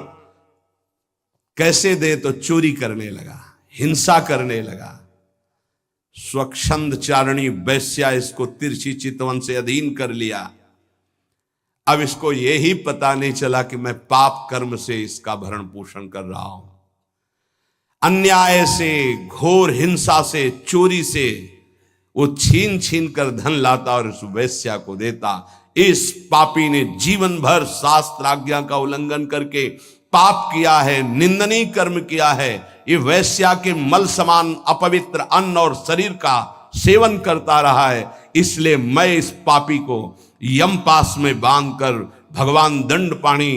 कैसे दे, तो चोरी करने लगा, हिंसा करने लगा। स्वच्छंद चारणी वैश्या इसको तिरछी चितवन से अधीन कर लिया। अब इसको यही पता नहीं चला कि मैं पाप कर्म से इसका भरण पोषण कर रहा हूं। अन्याय से, घोर हिंसा से, चोरी से वो छीन छीन कर धन लाता और उस वैश्या को देता। इस पापी ने जीवन भर शास्त्र आज्ञा का उल्लंघन करके पाप किया है, निंदनीय कर्म किया है। ये वैश्या के मल समान अपवित्र अन्न और शरीर का सेवन करता रहा है। इसलिए मैं इस पापी को यमपास में बांधकर भगवान दंडपाणी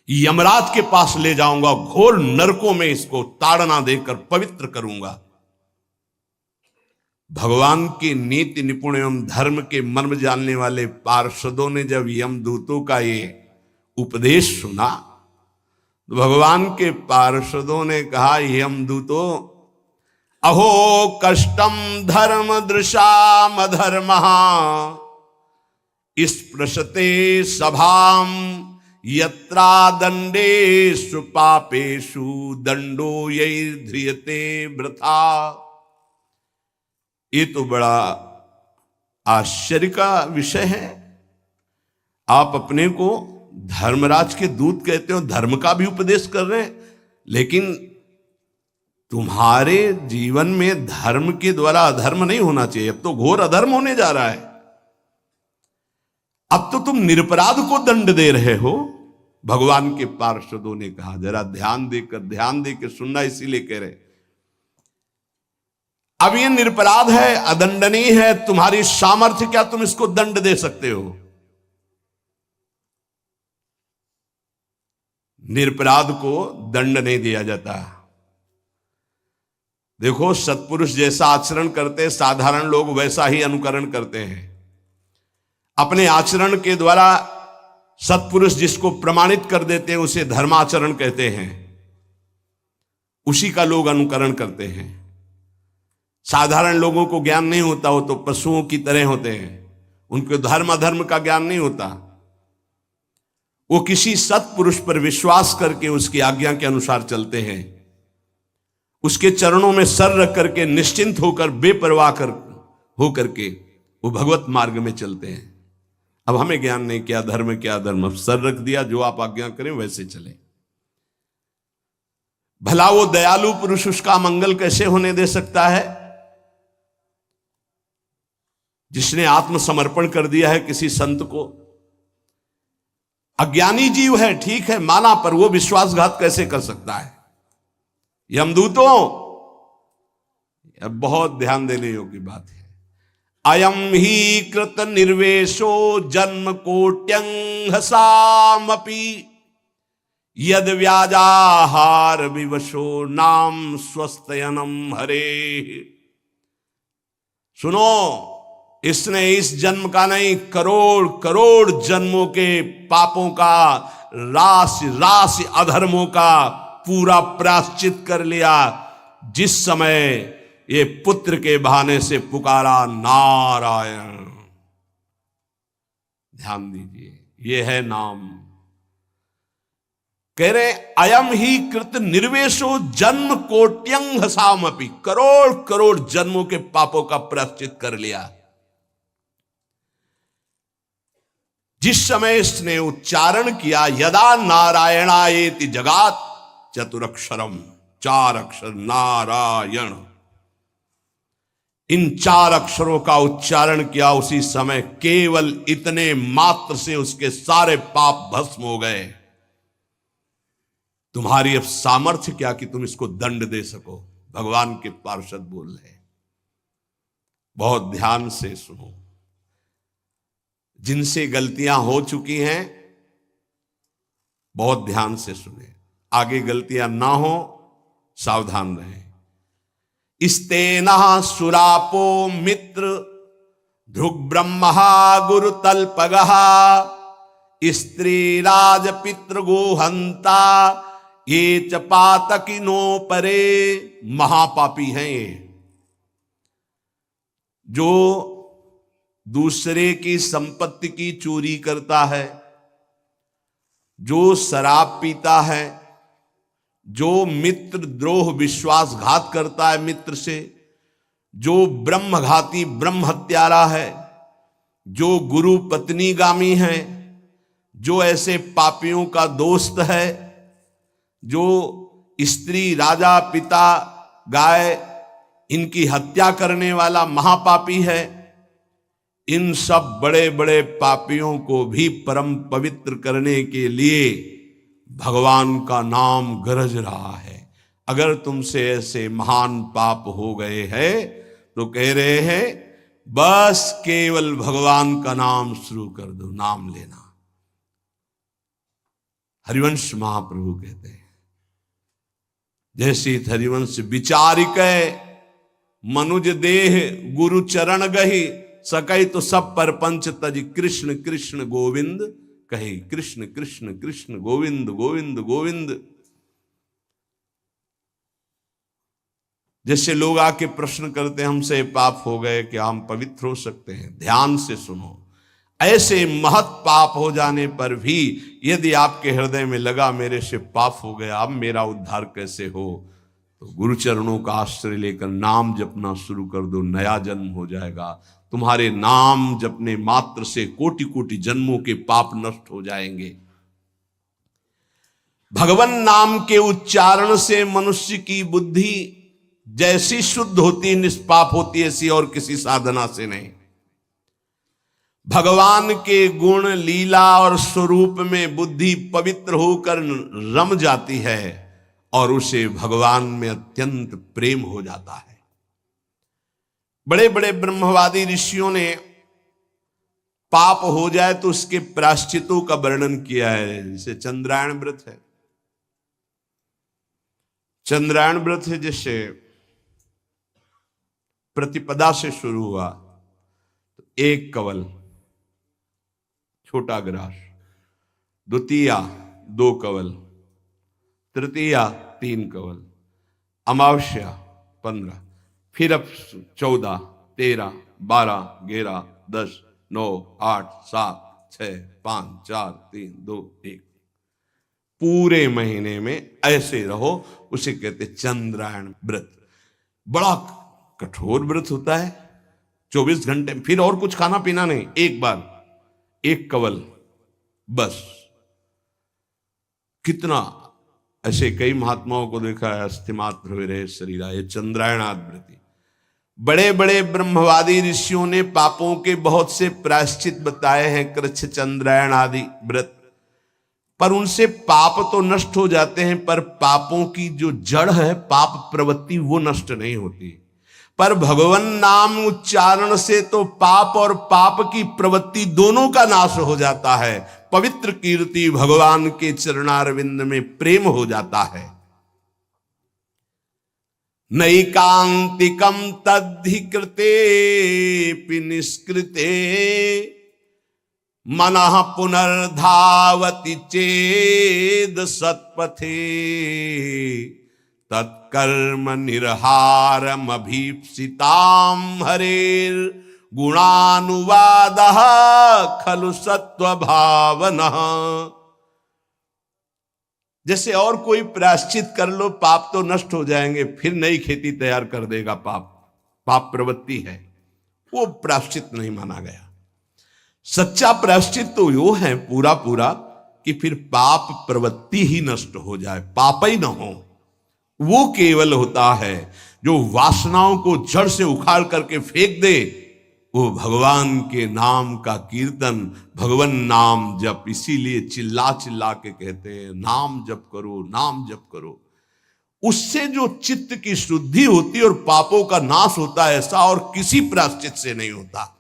यमराज के पास ले जाऊंगा, घोर नरकों में इसको ताड़ना देकर पवित्र करूंगा। भगवान के नीति निपुण एवं धर्म के मर्म जानने वाले पार्षदों ने जब यमदूतों का ये उपदेश सुना, तो भगवान के पार्षदों ने कहा, यमदूतो अहो कष्टम धर्म दृशाम धर्म स्पृशते सभाम यत्रा दंडेषु पापेषु दंडो यैर्ध्रियते वृथा। ये तो बड़ा आश्चर्य का विषय है। आप अपने को धर्मराज के दूत कहते हो, धर्म का भी उपदेश कर रहे हैं, लेकिन तुम्हारे जीवन में धर्म के द्वारा अधर्म नहीं होना चाहिए। अब तो घोर अधर्म होने जा रहा है। अब तो तुम निरपराध को दंड दे रहे हो। भगवान के पार्षदों ने कहा, जरा ध्यान देकर सुनना, इसीलिए कह रहे, अब ये निरपराध है, अदंडनीय है, तुम्हारी सामर्थ्य क्या तुम इसको दंड दे सकते हो? निरपराध को दंड नहीं दिया जाता। देखो, सत्पुरुष जैसा आचरण करते, साधारण लोग वैसा ही अनुकरण करते हैं। अपने आचरण के द्वारा सत्पुरुष जिसको प्रमाणित कर देते हैं उसे धर्माचरण कहते हैं, उसी का लोग अनुकरण करते हैं। साधारण लोगों को ज्ञान नहीं होता, हो तो पशुओं की तरह होते हैं, उनको धर्म अधर्म का ज्ञान नहीं होता। वो किसी सत्पुरुष पर विश्वास करके उसकी आज्ञा के अनुसार चलते हैं उसके चरणों में सर रख करके निश्चिंत होकर बेपरवाह होकर के वो भगवत मार्ग में चलते हैं। अब हमें ज्ञान नहीं क्या धर्म क्या धर्म, अब सर रख दिया, जो आप आज्ञा करें वैसे चले। भला वो दयालु पुरुष उसका मंगल कैसे होने दे सकता है जिसने आत्मसमर्पण कर दिया है किसी संत को। अज्ञानी जीव है, ठीक है माना, पर वो विश्वासघात कैसे कर सकता है। यमदूतों, अब बहुत ध्यान देने योग्य बात है। अयम ही कृत निर्वेशो जन्म कोट्यंहसामपि यद व्याजाहार विवशो नाम स्वस्तयनम हरे। सुनो, इसने इस जन्म का नहीं, करोड़ करोड़ जन्मों के पापों का, राशि राशि अधर्मों का पूरा प्रायश्चित कर लिया जिस समय ये पुत्र के बहाने से पुकारा नारायण। ध्यान दीजिए, ये है नाम। कह रहे अयम ही कृत निर्वेशो जन्म कोट्यंहसामपि, करोड़ करोड़ जन्मों के पापों का प्रायश्चित कर लिया जिस समय इसने उच्चारण किया यदा नारायणायेति जगात चतुरक्षरम, 4 अक्षर नारायण, इन 4 अक्षरों का उच्चारण किया उसी समय केवल इतने मात्र से उसके सारे पाप भस्म हो गए। तुम्हारी अब सामर्थ्य क्या कि तुम इसको दंड दे सको। भगवान के पार्षद बोल रहे, बहुत ध्यान से सुनो। जिनसे गलतियां हो चुकी हैं बहुत ध्यान से सुने, आगे गलतियां ना हो सावधान रहें। इस्तेना सुरापो मित्र ध्रुग ब्रह्मा गुरु तल्पगहा स्त्री राज पितृ गोहंता ये च पातकिनो परे। महापापी हैं ये, जो दूसरे की संपत्ति की चोरी करता है, जो शराब पीता है, जो मित्र द्रोह विश्वासघात करता है मित्र से, जो ब्रह्मघाती ब्रह्म हत्यारा है, जो गुरु पत्नीगामी है, जो ऐसे पापियों का दोस्त है, जो स्त्री राजा पिता गाय इनकी हत्या करने वाला महापापी है, इन सब बड़े बड़े पापियों को भी परम पवित्र करने के लिए भगवान का नाम गरज रहा है। अगर तुमसे ऐसे महान पाप हो गए हैं तो कह रहे हैं बस केवल भगवान का नाम शुरू कर दो, नाम लेना। हरिवंश महाप्रभु कहते हैं, जैसे हरिवंश विचारिक मनुज देह गुरु चरण गही सकै तो सब पर पंच तज कृष्ण कृष्ण गोविंद कहे। कृष्ण कृष्ण कृष्ण गोविंद गोविंद गोविंद। जैसे लोग आके प्रश्न करते हैं हमसे पाप हो गए, क्या हम पवित्र हो सकते हैं? ध्यान से सुनो, ऐसे महत पाप हो जाने पर भी यदि आपके हृदय में लगा मेरे से पाप हो गया, अब मेरा उद्धार कैसे हो, तो गुरुचरणों का आश्रय लेकर नाम जपना शुरू कर दो, नया जन्म हो जाएगा। तुम्हारे नाम जपने मात्र से कोटि कोटि जन्मों के पाप नष्ट हो जाएंगे। भगवान नाम के उच्चारण से मनुष्य की बुद्धि जैसी शुद्ध होती निष्पाप होती, ऐसी और किसी साधना से नहीं। भगवान के गुण लीला और स्वरूप में बुद्धि पवित्र होकर रम जाती है और उसे भगवान में अत्यंत प्रेम हो जाता है। बड़े बड़े ब्रह्मवादी ऋषियों ने पाप हो जाए तो उसके प्रायश्चितों का वर्णन किया है। जैसे चंद्रायण व्रत है, चंद्रायण व्रत है, जैसे प्रतिपदा से शुरू हुआ तो 1 कवल छोटा ग्रास, द्वितीया 2 कवल, तृतीया 3 कवल, अमावस्या 15, फिर अब 14, 13, 12, 11, 10, 9, 8, 7, 6, 5, 4, 3, 2, 1, पूरे महीने में ऐसे रहो, उसे कहते चंद्रायण व्रत। बड़ा कठोर व्रत होता है, 24 घंटे, फिर और कुछ खाना पीना नहीं, एक बार एक कवल बस। कितना ऐसे कई महात्माओं को देखा है, अस्थिमात्र हुए रहे शरीरा, ये चंद्रायणाद व्रति। बड़े बड़े ब्रह्मवादी ऋषियों ने पापों के बहुत से प्रायश्चित बताए हैं, कृच्छ चंद्रायण आदि व्रत, पर उनसे पाप तो नष्ट हो जाते हैं, पर पापों की जो जड़ है, पाप प्रवृत्ति, वो नष्ट नहीं होती। पर भगवान नाम उच्चारण से तो पाप और पाप की प्रवृत्ति दोनों का नाश हो जाता है। पवित्र कीर्ति भगवान के चरणारविंद में प्रेम हो जाता है। नैकांतिकम तद्धिकृते निष्कृते मनः पुनर्धावति चेद सत्पथे तत्कर्म निर्हारम अभीप्सिताम हरेर गुणानुवादः खलु सत्व भावना। जैसे और कोई प्रायश्चित कर लो, पाप तो नष्ट हो जाएंगे, फिर नई खेती तैयार कर देगा पाप, पाप प्रवृत्ति है, वो प्रायश्चित नहीं माना गया। सच्चा प्रायश्चित तो यो है पूरा पूरा कि फिर पाप प्रवृत्ति ही नष्ट हो जाए, पाप ही ना हो। वो केवल होता है जो वासनाओं को जड़ से उखाड़ करके फेंक दे, वो भगवान के नाम का कीर्तन, भगवान नाम जप। इसीलिए चिल्ला चिल्ला के कहते हैं नाम जप करो, नाम जप करो। उससे जो चित्त की शुद्धि होती और पापों का नाश होता है, ऐसा और किसी प्रायश्चित से नहीं होता।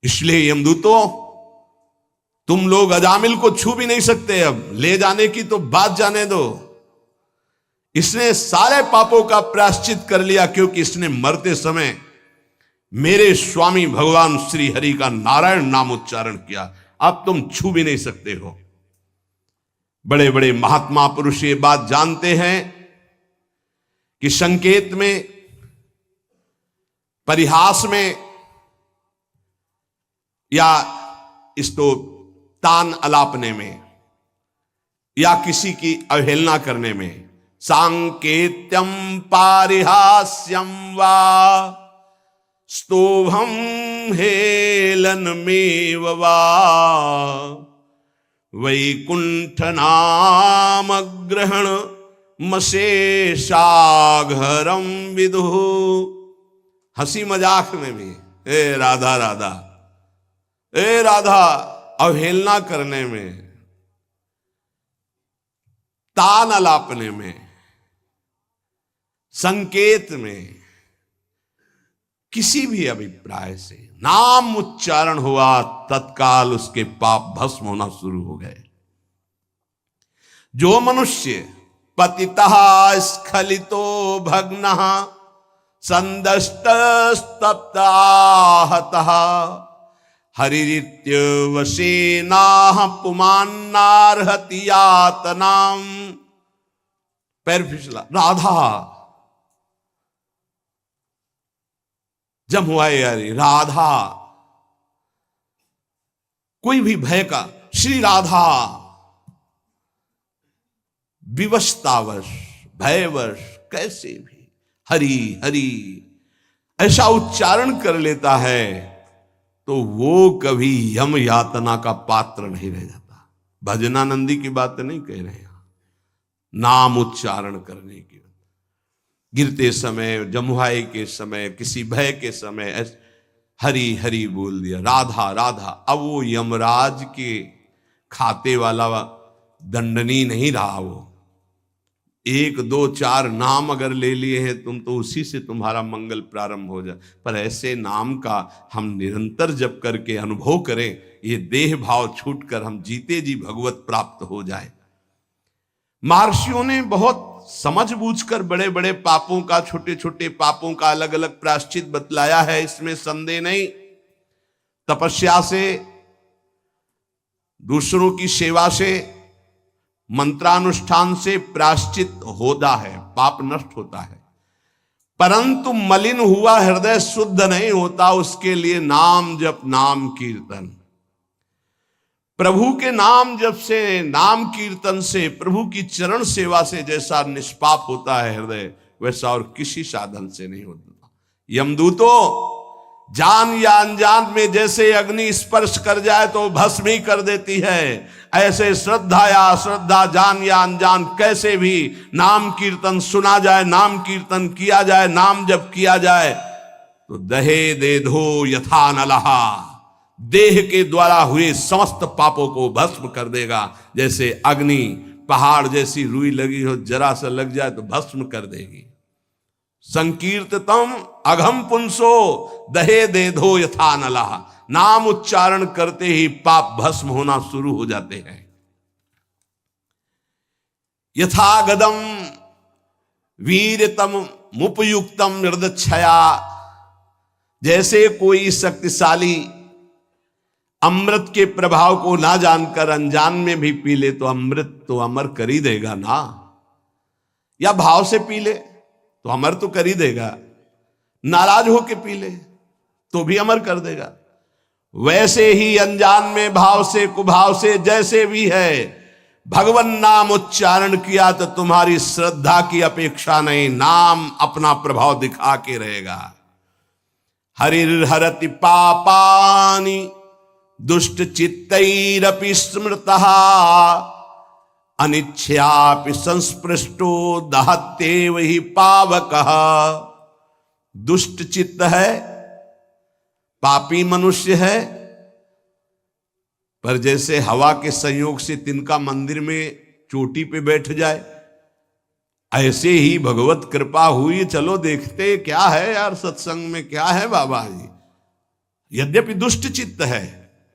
इसलिए यमदूतों, तुम लोग अजामिल को छू भी नहीं सकते, अब ले जाने की तो बात जाने दो। इसने सारे पापों का प्रायश्चित कर लिया, क्योंकि इसने मरते समय मेरे स्वामी भगवान श्री हरि का नारायण नाम उच्चारण किया। अब तुम छू भी नहीं सकते हो। बड़े बड़े महात्मा पुरुष ये बात जानते हैं कि संकेत में, परिहास में, या इसको तान अलापने में, या किसी की अवहेलना करने में, सांकेत्यम पारिहास्यम वा स्तोभम हेलनमेव वा वैकुंठ नाम ग्रहण मशेषाघरम विदु। हंसी मजाक में भी ए राधा राधा, ए राधा, अवहेलना करने में, तान अलापने में, संकेत में, किसी भी अभिप्राय से नाम उच्चारण हुआ, तत्काल उसके पाप भस्म होना शुरू हो गए। जो मनुष्य पतितः स्खलितो भग्नः संदष्टस्तप्ताहतः हरिरित्यवशेनाः पुमान्नार्हति यातनाम्। पैर फिसला, राधा जब हुआ यारी, राधा, कोई भी भय का, श्री राधा विवशतावश, भयवश, कैसे भी हरि हरि ऐसा उच्चारण कर लेता है तो वो कभी यम यातना का पात्र नहीं रह जाता। भजनानंदी की बात नहीं कह रहे हैं, नाम उच्चारण करने की, गिरते समय, जमुहाई के समय, किसी भय के समय हरि हरि बोल दिया, राधा राधा। अब वो यमराज के खाते वाला दंडनी नहीं रहा। वो 1 2 4 नाम अगर ले लिए हैं तुम, तो उसी से तुम्हारा मंगल प्रारंभ हो जाए। पर ऐसे नाम का हम निरंतर जप करके अनुभव करें, ये देह भाव छूटकर हम जीते जी भगवत प्राप्त हो जाए। महर्षियों ने बहुत समझ बूझकर बड़े बड़े पापों का, छोटे छोटे पापों का अलग अलग प्रायश्चित बतलाया है, इसमें संदेह नहीं। तपस्या से, दूसरों की सेवा से, मंत्रानुष्ठान से प्रायश्चित होता है, पाप नष्ट होता है। परंतु मलिन हुआ हृदय शुद्ध नहीं होता, उसके लिए नाम जप, नाम कीर्तन। प्रभु के नाम जप से, नाम कीर्तन से, प्रभु की चरण सेवा से जैसा निष्पाप होता है हृदय, वैसा और किसी साधन से नहीं होता। यमदूतों जान या अनजान में जैसे अग्नि स्पर्श कर जाए तो भस्म ही कर देती है, ऐसे श्रद्धा या अश्रद्धा, जान या अनजान, कैसे भी नाम कीर्तन सुना जाए, नाम कीर्तन किया जाए, नाम जप किया जाए तो दहे दे धो यथा नलहा, देह के द्वारा हुए समस्त पापों को भस्म कर देगा। जैसे अग्नि पहाड़ जैसी रुई लगी हो, जरा सा लग जाए तो भस्म कर देगी। संकीर्ततम अघम पुंसो दहे दे धो यथा नलहा, नाम उच्चारण करते ही पाप भस्म होना शुरू हो जाते हैं। यथा गदम वीरतम मुपयुक्तम निर्दक्षया, जैसे कोई शक्तिशाली अमृत के प्रभाव को ना जानकर अनजान में भी पी ले तो अमृत तो अमर कर ही देगा ना, या भाव से पी ले तो अमर तो कर ही देगा, नाराज होके पी ले तो भी अमर कर देगा। वैसे ही अनजान में भाव से कुभाव से जैसे भी है, भगवान नाम उच्चारण किया तो तुम्हारी श्रद्धा की अपेक्षा नहीं, नाम अपना प्रभाव दिखा के रहेगा। हरिर्हरति पापानि दुष्ट चित्तैरपि स्मृतः, अनिच्छयापि संस्पृष्टो दहत्येव हि पावकः। दुष्ट चित्त है, पापी मनुष्य है, पर जैसे हवा के संयोग से तिनका मंदिर में चोटी पे बैठ जाए, ऐसे ही भगवत कृपा हुई, चलो देखते क्या है यार सत्संग में, क्या है बाबा जी। यद्यपि दुष्ट चित्त है,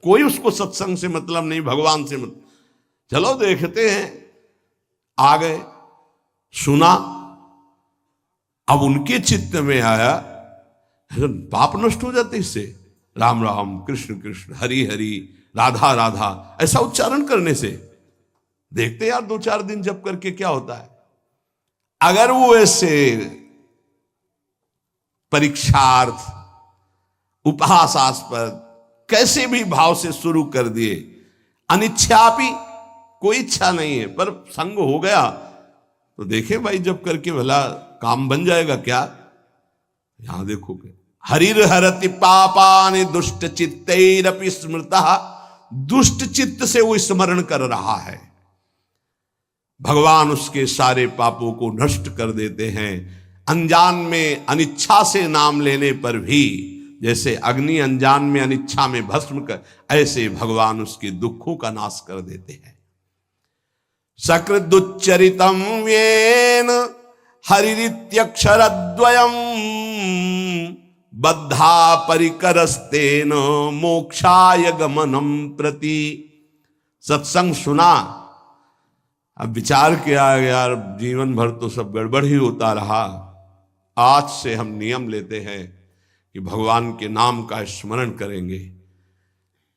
कोई उसको सत्संग से मतलब नहीं, भगवान से मतलब, चलो देखते हैं। आ गए, सुना, अब उनके चित्त में आया, पाप नष्ट हो जाते इससे। राम राम कृष्ण कृष्ण हरि हरि राधा राधा ऐसा उच्चारण करने से। देखते यार 2-4 दिन जप करके क्या होता है। अगर वो ऐसे परीक्षार्थ उपहासास्पद कैसे भी भाव से शुरू कर दिए, अनिच्छापि कोई इच्छा नहीं है पर संग हो गया, तो देखे भाई जब करके भला काम बन जाएगा क्या। यहां देखोगे हरिर हरति पापानि दुष्ट चित्तैरपि स्मृतः, दुष्ट चित्त से वो स्मरण कर रहा है, भगवान उसके सारे पापों को नष्ट कर देते हैं। अनजान में अनिच्छा से नाम लेने पर भी, जैसे अग्नि अनजान में अनिच्छा में भस्म कर, ऐसे भगवान उसके दुखों का नाश कर देते हैं। सकृदुच्चरितम येन हरिरित्यक्षरद्वयम् बद्धा परिकरस्तेन मोक्षाय गमनम प्रति। सत्संग सुना, अब विचार किया यार जीवन भर तो सब गड़बड़ ही होता रहा, आज से हम नियम लेते हैं कि भगवान के नाम का स्मरण करेंगे,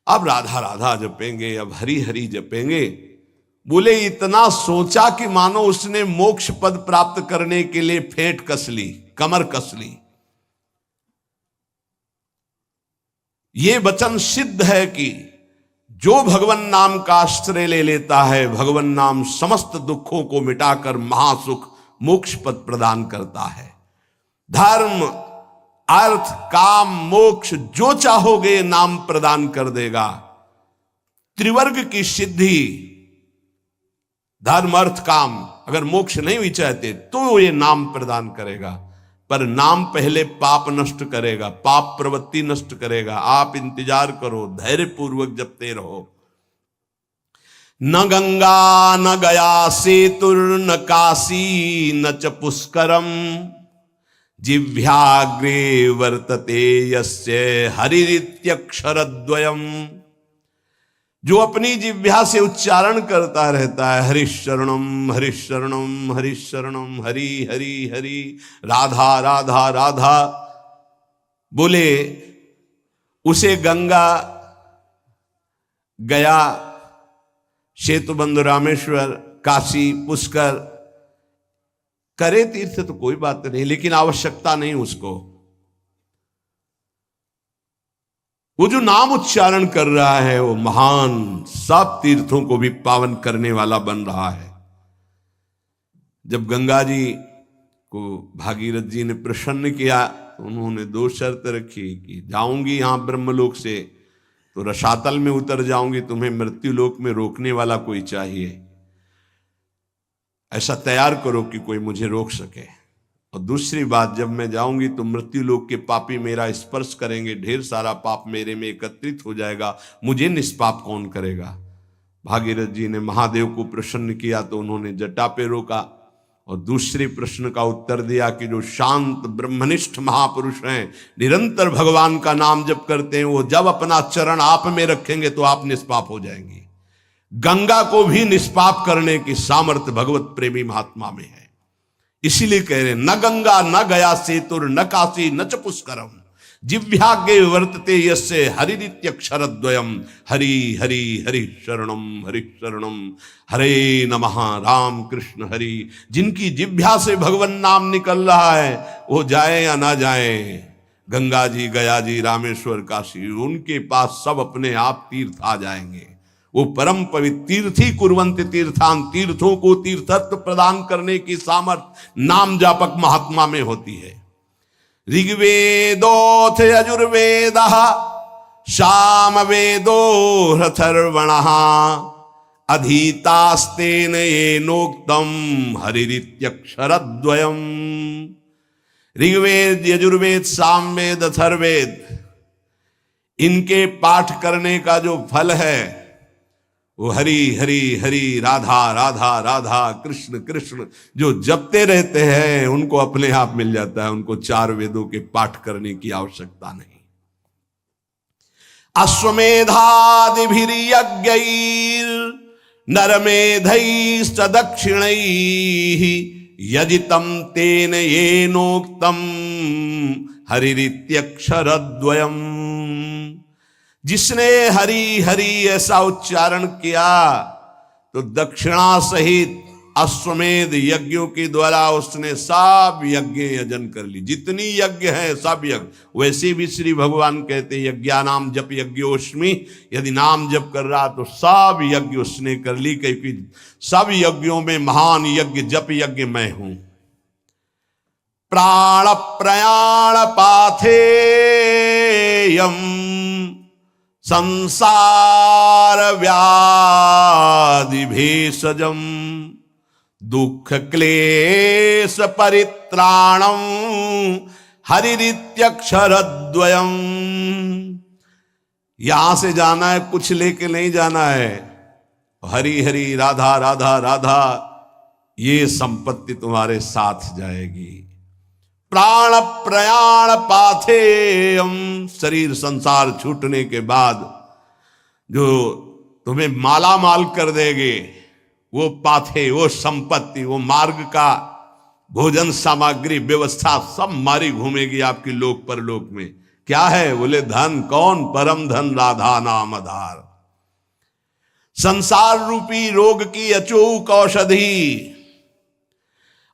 अब राधा राधा जपेंगे, अब हरि हरि जपेंगे। बोले इतना सोचा कि मानो उसने मोक्ष पद प्राप्त करने के लिए फेंट कस ली, कमर कस ली। ये वचन सिद्ध है कि जो भगवान नाम का आश्रय ले लेता है, भगवान नाम समस्त दुखों को मिटाकर महासुख मोक्ष पद प्रदान करता है। धर्म अर्थ काम मोक्ष जो चाहोगे नाम प्रदान कर देगा। त्रिवर्ग की सिद्धि, धर्म अर्थ काम, अगर मोक्ष नहीं भी चाहते तो ये नाम प्रदान करेगा, पर नाम पहले पाप नष्ट करेगा, पाप प्रवृत्ति नष्ट करेगा। आप इंतजार करो, धैर्य पूर्वक जपते रहो। न गंगा न गया सेतुर न काशी न च पुष्करम जिह्वाग्रे वर्तते यस्य हरिरित्यक्षरद्वयम्। जो अपनी जिह्वा से उच्चारण करता रहता है हरिशरणम हरिशरणम हरिशरणम, हरि हरि हरि राधा राधा राधा, बोले उसे गंगा गया सेतुबंध रामेश्वर काशी पुष्कर करे तीर्थ तो कोई बात नहीं, लेकिन आवश्यकता नहीं उसको। वो जो नाम उच्चारण कर रहा है वो महान, सब तीर्थों को भी पावन करने वाला बन रहा है। जब गंगा जी को भागीरथ जी ने प्रसन्न किया तो उन्होंने दो शर्त रखी कि जाऊंगी यहां ब्रह्मलोक से तो रसातल में उतर जाऊंगी, तुम्हें मृत्युलोक में रोकने वाला कोई चाहिए, ऐसा तैयार करो कि कोई मुझे रोक सके। और दूसरी बात, जब मैं जाऊंगी तो मृत्युलोक के पापी मेरा स्पर्श करेंगे, ढेर सारा पाप मेरे में एकत्रित हो जाएगा, मुझे निष्पाप कौन करेगा। भागीरथ जी ने महादेव को प्रसन्न किया तो उन्होंने जटा पे रोका और दूसरे प्रश्न का उत्तर दिया कि जो शांत ब्रह्मनिष्ठ महापुरुष हैं, निरंतर भगवान का नाम जप करते हैं, वो जब अपना चरण आप में रखेंगे तो आप निष्पाप हो जाएंगे। गंगा को भी निष्पाप करने की सामर्थ्य भगवत प्रेमी महात्मा में है। इसीलिए कह रहे न गंगा न गया सेतुर न काशी न च पुष्करम जिव्याग्ये वर्तते यस्य हरिरित्यक्षरद्वयम् हरि हरि हरि शरणम हरे नमः राम कृष्ण हरि। जिनकी जिह्वा से भगवान नाम निकल रहा है वो जाए या ना जाए, गंगा जी गया जी रामेश्वर काशी, उनके पास सब अपने आप तीर्थ आ जाएंगे। वो परम पवित्र तीर्थी कुर्वन्ति तीर्थान, तीर्थों को तीर्थत्व प्रदान करने की सामर्थ्य नाम जापक महात्मा में होती है। ऋग्वेदोऽथ यजुर्वेदः सामवेदो ह्यथर्वणः अधीतास्तेन येनोक्तम हरिरित्यक्षरद्वयम्। ऋग्वेद यजुर्वेद सामवेद अथर्ववेद, इनके पाठ करने का जो फल है वो हरि हरि हरि राधा राधा राधा कृष्ण कृष्ण जो जपते रहते हैं उनको अपने आप मिल जाता है। उनको चार वेदों के पाठ करने की आवश्यकता नहीं। अश्वमेधादिभिर्यज्ञैर् नरमेधैश्च दक्षिणैः यजितं तेन येनोक्तं हरिरित्यक्षरद्वयम्। जिसने हरि हरि ऐसा उच्चारण किया तो दक्षिणा सहित अश्वमेध यज्ञों के द्वारा उसने सब यज्ञ यजन कर ली। जितनी यज्ञ है सब यज्ञ, वैसे भी श्री भगवान कहते यज्ञानाम जप यज्ञोस्मि, यदि नाम जप कर रहा तो सब यज्ञ उसने कर ली, क्योंकि सब यज्ञों में महान यज्ञ जप यज्ञ मैं हूं। प्राण प्रयाण पाथेयम संसार व्याधि भेषजम दुख क्लेश परित्राणम हरिरित्यक्षरद्वयम्। यहां से जाना है, कुछ लेके नहीं जाना है। हरि हरि राधा राधा राधा, ये संपत्ति तुम्हारे साथ जाएगी। प्राण प्रयाण पाथेयम, शरीर संसार छूटने के बाद जो तुम्हें माला माल कर देंगे वो पाथे, वो संपत्ति, वो मार्ग का भोजन सामग्री व्यवस्था सब मारी घूमेगी आपकी लोक परलोक में। क्या है? बोले धन। कौन? परम धन राधा नाम आधार। संसार रूपी रोग की अचूक औषधि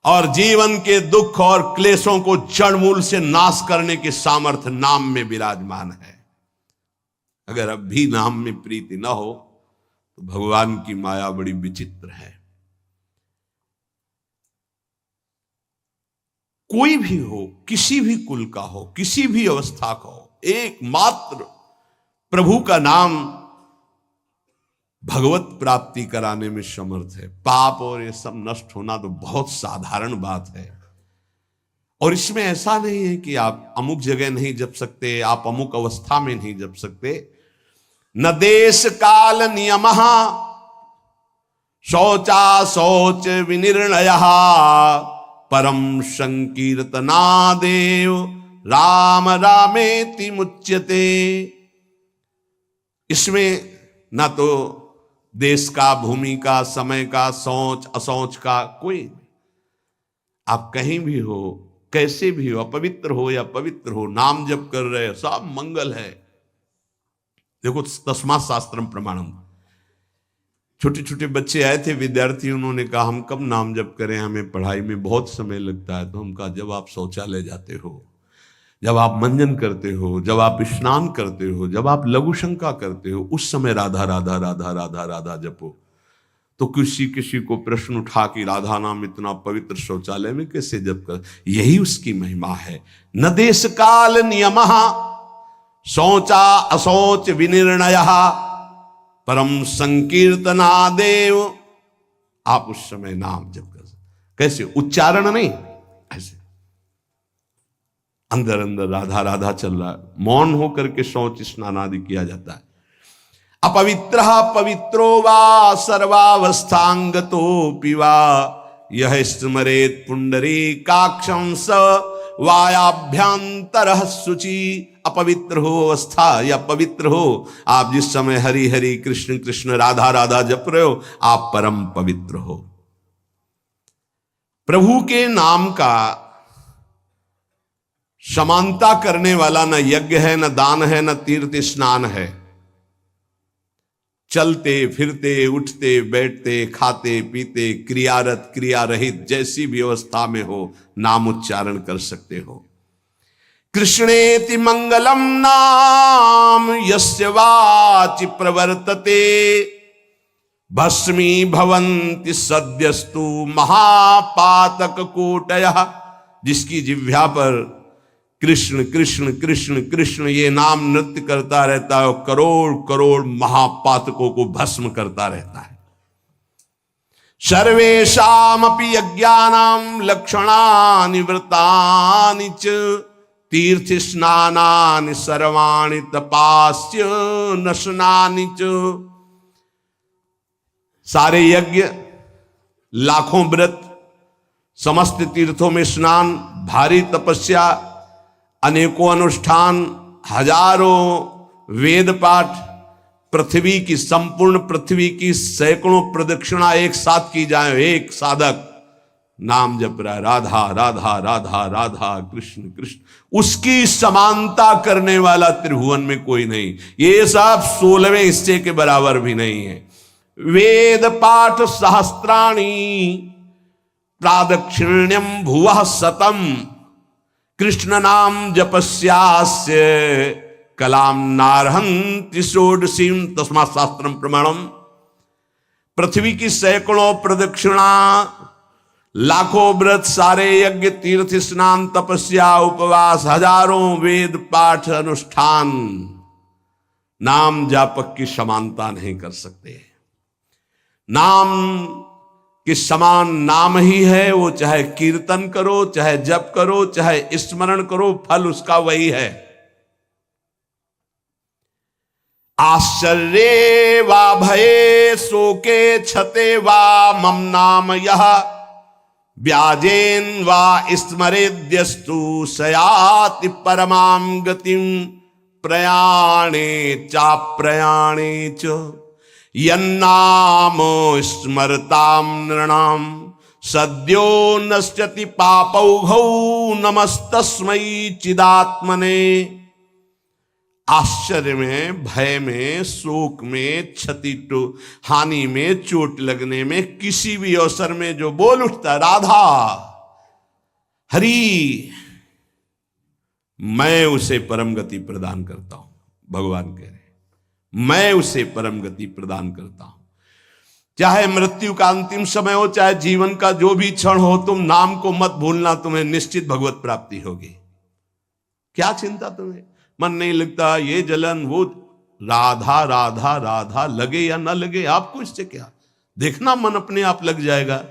और जीवन के दुख और क्लेशों को जड़ मूल से नाश करने की सामर्थ्य नाम में विराजमान है। अगर अब भी नाम में प्रीति न हो तो भगवान की माया बड़ी विचित्र है। कोई भी हो, किसी भी कुल का हो, किसी भी अवस्था का हो, एकमात्र प्रभु का नाम भगवत प्राप्ति कराने में समर्थ है। पाप और ये सब नष्ट होना तो बहुत साधारण बात है। और इसमें ऐसा नहीं है कि आप अमुक जगह नहीं जप सकते, आप अमुक अवस्था में नहीं जप सकते। न देश काल नियमः शौचा शौच विनिर्णयः परम संकीर्तनादेव राम रामेति मुच्यते। इसमें ना तो देश का, भूमि का, समय का, सोच असोच का कोई, आप कहीं भी हो, कैसे भी हो, अपवित्र हो या पवित्र हो, नाम जप कर रहे हो, सब मंगल है। देखो तस्मात् शास्त्रम प्रमाणम। छोटे छोटे बच्चे आए थे, विद्यार्थी, उन्होंने कहा हम कब नाम जप करें, हमें पढ़ाई में बहुत समय लगता है। तो हम कहा जब आप शौचालय जाते हो, जब आप मंजन करते हो, जब आप स्नान करते हो, जब आप लघु शंका करते हो, उस समय राधा राधा राधा राधा राधा जपो। तो किसी को प्रश्न उठा कि राधा नाम इतना पवित्र शौचालय में कैसे जप कर, यही उसकी महिमा है। न देश काल नियमः शौचा अशौच विनिर्णयः परम संकीर्तनादेव। आप उस समय नाम जप कर, कैसे? उच्चारण नहीं, ऐसे अंदर अंदर राधा राधा चल रहा है, मौन होकर के शौच स्नान आदि किया जाता है। अपवित्र पवित्रो वा सर्वावस्थांगतोऽपि वा यह स्मरेत पुंडरीकाक्षं स वायाभ्यंतरः शुचि। अपवित्र हो अवस्था या पवित्र हो, आप जिस समय हरि हरि कृष्ण कृष्ण राधा राधा जप रहे हो, आप परम पवित्र हो। प्रभु के नाम का समानता करने वाला न यज्ञ है, न दान है, न तीर्थ स्नान है। चलते फिरते उठते बैठते खाते पीते क्रियारत क्रिया रहित जैसी भी अवस्था में हो, नाम उच्चारण कर सकते हो। कृष्णेति मंगलम नाम यस्य वाचि प्रवर्तते भस्मी भवन्ति सद्यस्तु महापातक कोटयः। जिसकी जिह्वा पर कृष्ण कृष्ण कृष्ण कृष्ण ये नाम नृत्य करता रहता है, करोड़ करोड़ महापातकों को भस्म करता रहता है। सर्वेषामपि यज्ञानां लक्षणानि व्रतानि च तीर्थ स्नानानि सर्वाणि तपास्य नशनानि च। सारे यज्ञ, लाखों व्रत, समस्त तीर्थों में स्नान, भारी तपस्या, अनेकों अनुष्ठान, हजारों वेद पाठ, पृथ्वी की संपूर्ण पृथ्वी की सैकड़ों प्रदक्षिणा एक साथ की जाए। एक साधक नाम जप रहा है, राधा राधा राधा राधा कृष्ण कृष्ण, उसकी समानता करने वाला त्रिभुवन में कोई नहीं। ये सब 16वें हिस्से के बराबर भी नहीं है। वेद पाठ सहस्त्राणि प्रादक्षिण्यम भुवः शतम कृष्ण नाम जपस्यास्य कलाम नारहन्ति षोडशीम तस्मात् शास्त्रम प्रमाणम। पृथ्वी की सैकड़ों प्रदक्षिणा, लाखों व्रत, सारे यज्ञ, तीर्थ स्नान, तपस्या, उपवास, हजारों वेद पाठ अनुष्ठान नाम जापक की समानता नहीं कर सकते। नाम कि समान नाम ही है, वो चाहे कीर्तन करो, चाहे जप करो, चाहे स्मरण करो, फल उसका वही है। आश्चर्ये वा भये शोके छते वा मम नाम यह व्याजेन वा स्मरेद्यस्तु सयाति परमां गतिम प्रयाणे चाप्रयाणे च। यन्नाम स्मरताम नृणाम सद्यो नश्यति पापौघौ नमस्तस्मै चिदात्मने। आश्चर्य में, भय में, शोक में, क्षति हानि में, चोट लगने में, किसी भी अवसर में जो बोल उठता राधा हरि, मैं उसे परम गति प्रदान करता हूं। भगवान कह रहे मैं उसे परम गति प्रदान करता हूं। चाहे मृत्यु का अंतिम समय हो, चाहे जीवन का जो भी क्षण हो, तुम नाम को मत भूलना, तुम्हें निश्चित भगवत प्राप्ति होगी। क्या चिंता तुम्हें? मन नहीं लगता, ये जलन, वो राधा राधा राधा, लगे या ना लगे आपको इससे क्या? देखना मन अपने आप लग जाएगा।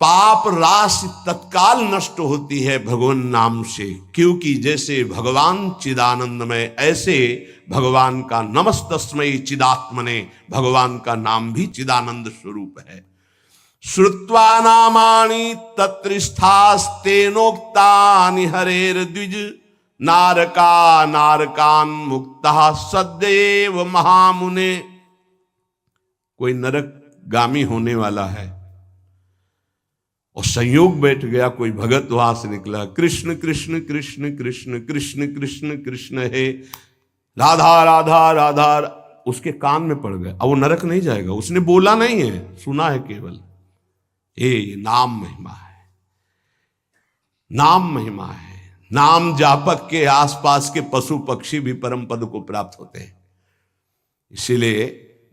पाप राशि तत्काल नष्ट होती है भगवान नाम से, क्योंकि जैसे भगवान चिदानंदमय, ऐसे भगवान का नमस्तस्मै चिदात्मने, भगवान का नाम भी चिदानंद स्वरूप है। श्रुत्वा नामानि तत्रिस्थास्तेनोक्तानि हरेर द्विज नारका नारकान मुक्ता सदैव महामुने। कोई नरक गामी होने वाला है और संयोग बैठ गया, कोई भगत वहां से निकला, कृष्ण कृष्ण कृष्ण कृष्ण कृष्ण कृष्ण कृष्ण हे राधा राधा राधा, उसके कान में पड़ गया। अब वो नरक नहीं जाएगा, उसने बोला नहीं है, सुना है केवल। ये नाम महिमा है, नाम महिमा है। नाम जापक के आसपास के पशु पक्षी भी परम पद को प्राप्त होते हैं। इसीलिए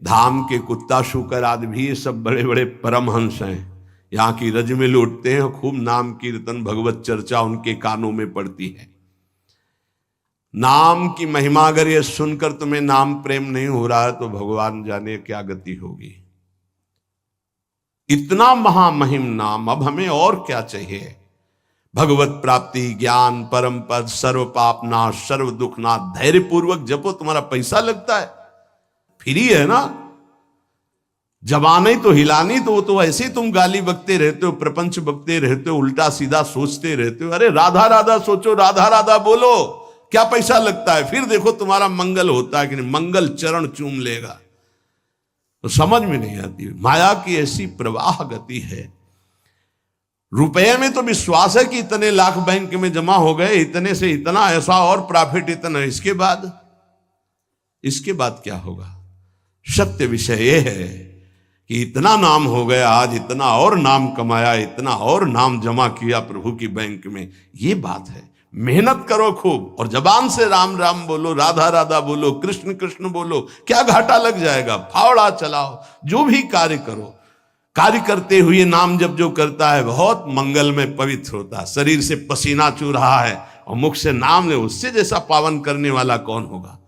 धाम के कुत्ता शुकर आदि भी ये सब बड़े बड़े परमहंस हैं। यहाँ की रज में लौटते हैं, खूब नाम कीर्तन भगवत चर्चा उनके कानों में पड़ती है। नाम की महिमा अगर ये सुनकर तुम्हें नाम प्रेम नहीं हो रहा है तो भगवान जाने क्या गति होगी। इतना महामहिम नाम, अब हमें और क्या चाहिए। भगवत प्राप्ति, ज्ञान, परम पद, सर्व पाप नाश, सर्व दुख नाश। धैर्य पूर्वक जपो, तुम्हारा पैसा लगता है, फ्री है ना। जबान तो हिलानी, तो वो तो ऐसे ही तुम गाली बकते रहते हो, प्रपंच बकते रहते हो, उल्टा सीधा सोचते रहते हो। अरे राधा राधा सोचो, राधा राधा बोलो, क्या पैसा लगता है। फिर देखो तुम्हारा मंगल होता है कि नहीं, मंगल चरण चूम लेगा। तो समझ में नहीं आती। माया की ऐसी प्रवाह गति है। रुपए में तो विश्वास है कि इतने लाख बैंक में जमा हो गए, इतने से इतना, ऐसा और प्रॉफिट इतना। इसके बाद क्या होगा। सत्य विषय यह है कि इतना नाम हो गया, आज इतना और नाम कमाया, इतना और नाम जमा किया प्रभु की बैंक में। ये बात है। मेहनत करो खूब और जबान से राम राम बोलो, राधा राधा बोलो, कृष्ण कृष्ण बोलो, क्या घाटा लग जाएगा। फावड़ा चलाओ, जो भी कार्य करो, कार्य करते हुए नाम जब जो करता है बहुत मंगल में पवित्र होता है। शरीर से पसीना चू रहा है और मुख से नाम ले, उससे जैसा पावन करने वाला कौन होगा।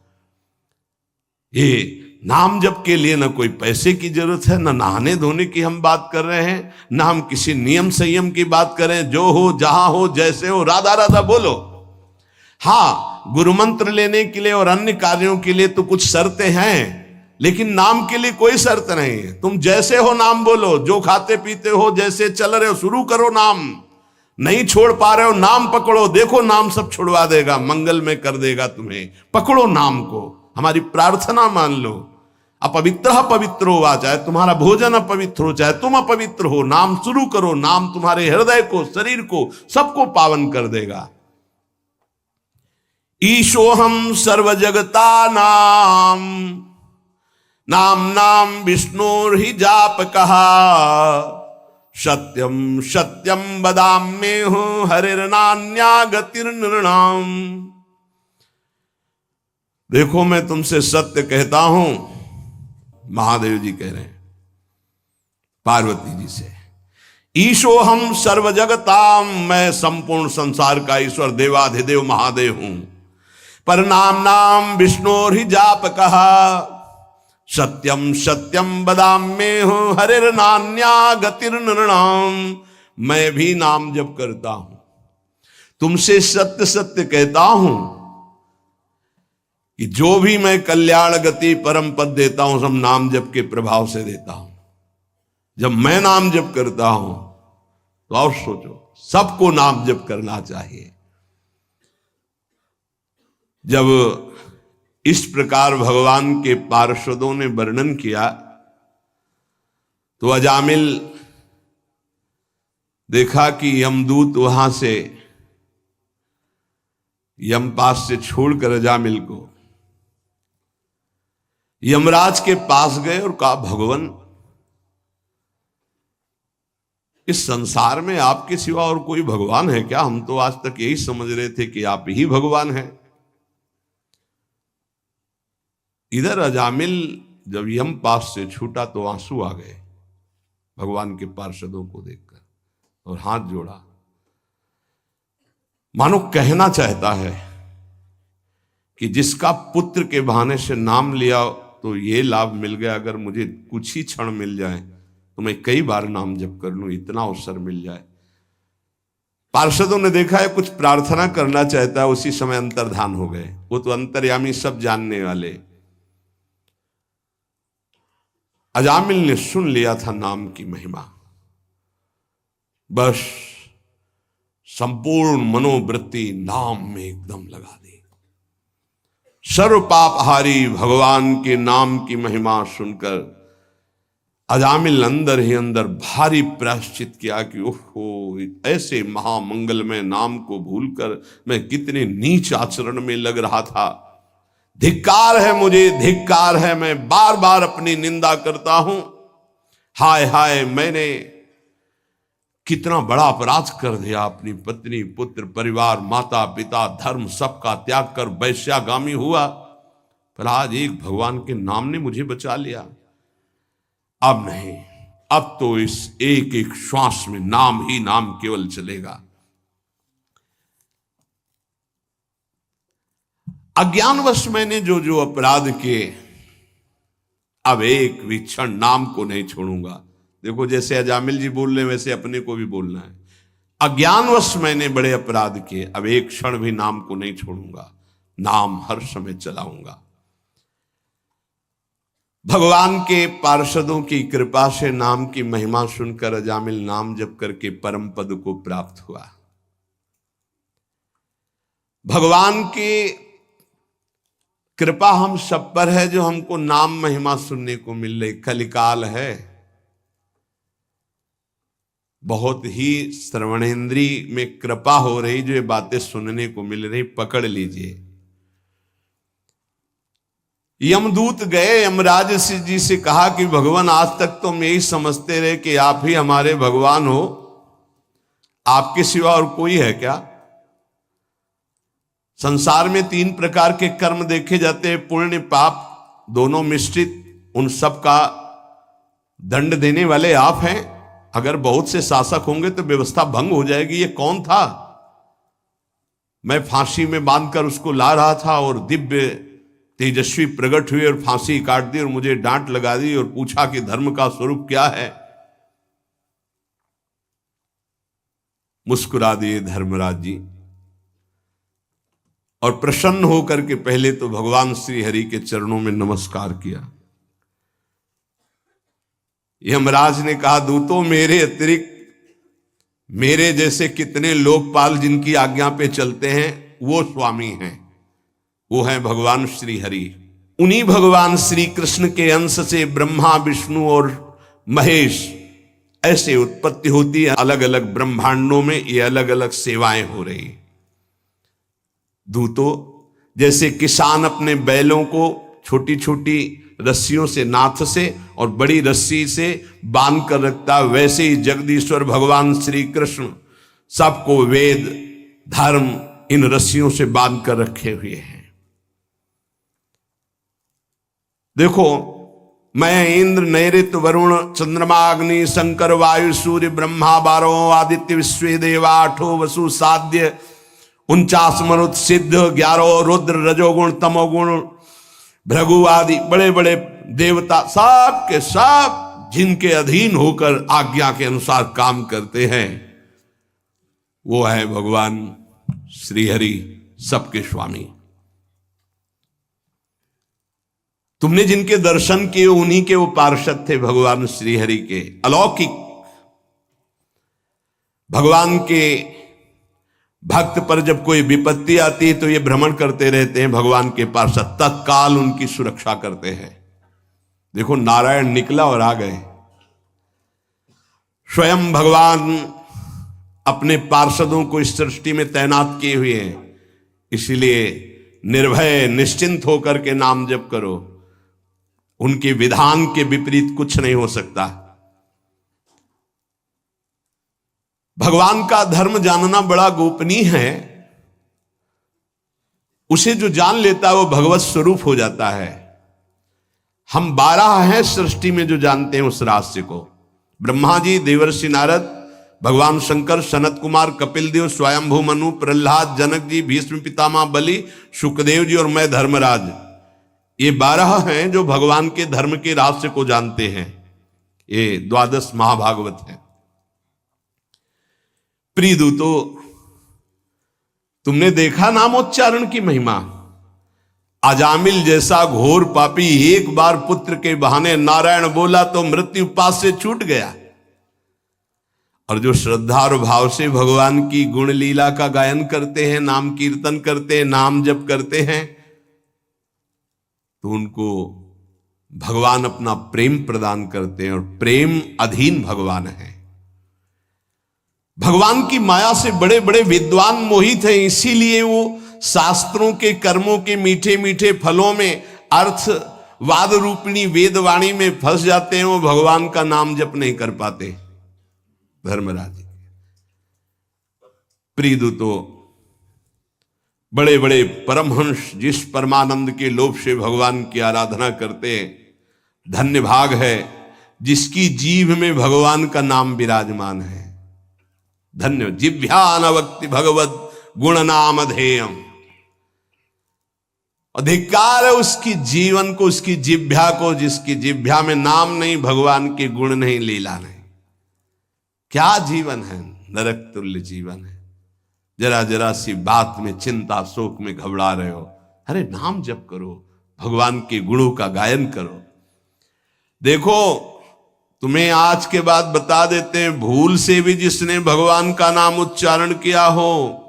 ये नाम जप के लिए न कोई पैसे की जरूरत है, न नहाने धोने की हम बात कर रहे हैं, न हम किसी नियम संयम की बात करें। जो हो, जहां हो, जैसे हो, राधा राधा बोलो। हाँ, गुरु मंत्र लेने के लिए और अन्य कार्यों के लिए तो कुछ शर्तें हैं, लेकिन नाम के लिए कोई शर्त नहीं है। तुम जैसे हो नाम बोलो, जो खाते पीते हो, जैसे चल रहे हो, शुरू करो नाम। नहीं छोड़ पा रहे हो, नाम पकड़ो, देखो नाम सब छुड़वा देगा, मंगल में कर देगा तुम्हें। पकड़ो नाम को, हमारी प्रार्थना मान लो। अपवित्र पवित्र हो, चाहे तुम्हारा भोजन अपवित्र हो, चाहे तुम अपवित्र हो, नाम शुरू करो। नाम तुम्हारे हृदय को, शरीर को, सबको पावन कर देगा। ईशोहम सर्व जगता नाम, नाम नाम विष्णुर्हि जाप कहा। सत्यम सत्यम वदाम्ये हूं, हरिर्नान्या गतिर्नृणाम। देखो मैं तुमसे सत्य कहता हूं, महादेव जी कह रहे हैं पार्वती जी से। ईशो हम सर्व जगताम, मैं संपूर्ण संसार का ईश्वर देवाधिदेव महादेव हूं। पर नाम नाम विष्णुर्हि जाप कहा। सत्यम सत्यम वदाम्ये हूं, हरिर्नान्या गतिर्नृणाम। मैं भी नाम जप करता हूं, तुमसे सत्य सत्य कहता हूं कि जो भी मैं कल्याण गति परम पद देता हूं, सब नाम जप के प्रभाव से देता हूं। जब मैं नाम जप करता हूं तो और सोचो, सबको नाम जप करना चाहिए। जब इस प्रकार भगवान के पार्षदों ने वर्णन किया तो अजामिल देखा कि यमदूत वहां से यमपास से छोड़कर अजामिल को यमराज के पास गए और कहा, भगवान इस संसार में आपके सिवा और कोई भगवान है क्या? हम तो आज तक यही समझ रहे थे कि आप ही भगवान हैं। इधर अजामिल जब यम पास से छूटा तो आंसू आ गए भगवान के पार्षदों को देखकर और हाथ जोड़ा, मानो कहना चाहता है कि जिसका पुत्र के बहाने से नाम लिया तो ये लाभ मिल गया, अगर मुझे कुछ ही क्षण मिल जाए तो मैं कई बार नाम जप कर लूं, इतना अवसर मिल जाए। पार्षदों ने देखा है कुछ प्रार्थना करना चाहता है, उसी समय अंतर्धान हो गए। वो तो अंतर्यामी, सब जानने वाले। अजामिल ने सुन लिया था नाम की महिमा, बस संपूर्ण मनोवृत्ति नाम में एकदम लगा दी। सर्व पापहारी भगवान के नाम की महिमा सुनकर अजामिल अंदर ही अंदर भारी प्रायश्चित किया कि ओहो, ऐसे महामंगलमय नाम को भूलकर मैं कितने नीच आचरण में लग रहा था। धिक्कार है मुझे, धिक्कार है। मैं बार बार अपनी निंदा करता हूं। हाय हाय, मैंने कितना बड़ा अपराध कर दिया, अपनी पत्नी, पुत्र, परिवार, माता पिता, धर्म सबका त्याग कर वैश्यागामी हुआ, पर आज एक भगवान के नाम ने मुझे बचा लिया। अब नहीं, अब तो इस एक एक श्वास में नाम ही नाम केवल चलेगा। अज्ञानवश मैंने जो जो अपराध किए, अब एक भी क्षण नाम को नहीं छोड़ूंगा। देखो, जैसे अजामिल जी बोल रहे हैं वैसे अपने को भी बोलना है। अज्ञानवश मैंने बड़े अपराध किए, अब एक क्षण भी नाम को नहीं छोड़ूंगा, नाम हर समय चलाऊंगा। भगवान के पार्षदों की कृपा से नाम की महिमा सुनकर अजामिल नाम जप करके परम पद को प्राप्त हुआ। भगवान की कृपा हम सब पर है, जो हमको नाम महिमा सुनने को मिल रही। कलिकाल है, बहुत ही श्रवणेन्द्री में कृपा हो रही, जो ये बातें सुनने को मिल रही, पकड़ लीजिए। यमदूत गए यमराज जी से कहा कि भगवान, आज तक तो हम यही समझते रहे कि आप ही हमारे भगवान हो, आपके सिवा और कोई है क्या? संसार में 3 प्रकार के कर्म देखे जाते हैं, पुण्य पाप दोनों मिश्रित। उन सब का दंड देने वाले आप हैं। अगर बहुत से शासक होंगे तो व्यवस्था भंग हो जाएगी। ये कौन था? मैं फांसी में बांधकर उसको ला रहा था और दिव्य तेजस्वी प्रकट हुए और फांसी काट दी और मुझे डांट लगा दी और पूछा कि धर्म का स्वरूप क्या है। मुस्कुरा दिए धर्मराज जी और प्रसन्न होकर के पहले तो भगवान श्री हरि के चरणों में नमस्कार किया। यमराज ने कहा, दूतों, मेरे अतिरिक्त मेरे जैसे कितने लोकपाल जिनकी आज्ञा पे चलते हैं वो स्वामी हैं, वो हैं भगवान श्री हरि। उन्हीं भगवान श्री कृष्ण के अंश से ब्रह्मा, विष्णु और महेश ऐसे उत्पत्ति होती है। अलग अलग ब्रह्मांडों में ये अलग अलग सेवाएं हो रही। दूतों, जैसे किसान अपने बैलों को छोटी छोटी रस्सियों से, नाथ से और बड़ी रस्सी से बांध कर रखता, वैसे ही जगदीश्वर भगवान श्री कृष्ण सबको वेद, धर्म इन रस्सियों से बांध कर रखे हुए हैं। देखो, मैं इंद्र, नैऋत्य, वरुण, चंद्रमा, अग्नि, शंकर, वायु, सूर्य, ब्रह्मा, 12 आदित्य, विश्व देवा, 8 वसु, साध्य, 49 मरुत, सिद्ध, 11 रुद्र, रजोगुण, तमोगुण, भृगु आदि बड़े बड़े देवता, सब के सब जिनके अधीन होकर आज्ञा के अनुसार काम करते हैं, वो है भगवान श्री हरि, सबके स्वामी। तुमने जिनके दर्शन किए उन्हीं के वो पार्षद थे भगवान श्री हरि के, अलौकिक। भगवान के भक्त पर जब कोई विपत्ति आती है तो ये भ्रमण करते रहते हैं भगवान के पार्षद, तत्काल उनकी सुरक्षा करते हैं। देखो, नारायण निकला और आ गए। स्वयं भगवान अपने पार्षदों को इस सृष्टि में तैनात किए हुए हैं, इसलिए निर्भय निश्चिंत होकर के नाम जप करो। उनके विधान के विपरीत कुछ नहीं हो सकता। भगवान का धर्म जानना बड़ा गोपनीय है। उसे जो जान लेता है वो भगवत स्वरूप हो जाता है। हम 12 हैं सृष्टि में जो जानते हैं उस रहस्य को। ब्रह्मा जी, देवर्षि नारद, भगवान शंकर, सनत कुमार, कपिल देव, स्वयंभू मनु, प्रहलाद, जनक जी, भीष्म पितामह, बलि, सुखदेव जी और मैं धर्मराज। ये 12 हैं जो भगवान के धर्म के रहस्य को जानते हैं। ये 12 महाभागवत है। प्रिय दूतों, तुमने देखा नामोच्चारण की महिमा। अजामिल जैसा घोर पापी एक बार पुत्र के बहाने नारायण बोला तो मृत्यु पास से छूट गया, और जो श्रद्धा और भाव से भगवान की गुण लीला का गायन करते हैं, नाम कीर्तन करते हैं, नाम जप करते हैं, तो उनको भगवान अपना प्रेम प्रदान करते हैं, और प्रेम अधीन भगवान है। भगवान की माया से बड़े बड़े विद्वान मोहित हैं, इसीलिए वो शास्त्रों के कर्मों के मीठे मीठे फलों में अर्थवाद रूपिणी वेदवाणी में फंस जाते हैं। वो भगवान का नाम जप नहीं कर पाते। धर्मराज, प्रिय दूतों, बड़े बड़े परमहंस जिस परमानंद के लोभ से भगवान की आराधना करते हैं, धन्य भाग है जिसकी जीभ में भगवान का नाम विराजमान है। धन्य जिभ्यानवक्ति भगवत गुण नाम अधेयम। अधिकार है उसकी जीवन को, उसकी जिभ्या को, जिसकी जिभ्या में नाम नहीं, भगवान के गुण नहीं, लीला नहीं। क्या जीवन है, नरक तुल्य जीवन है। जरा जरा सी बात में चिंता शोक में घबरा रहे हो, अरे नाम जप करो, भगवान के गुणों का गायन करो। देखो, तुम्हें आज के बाद बता देते हैं, भूल से भी जिसने भगवान का नाम उच्चारण किया हो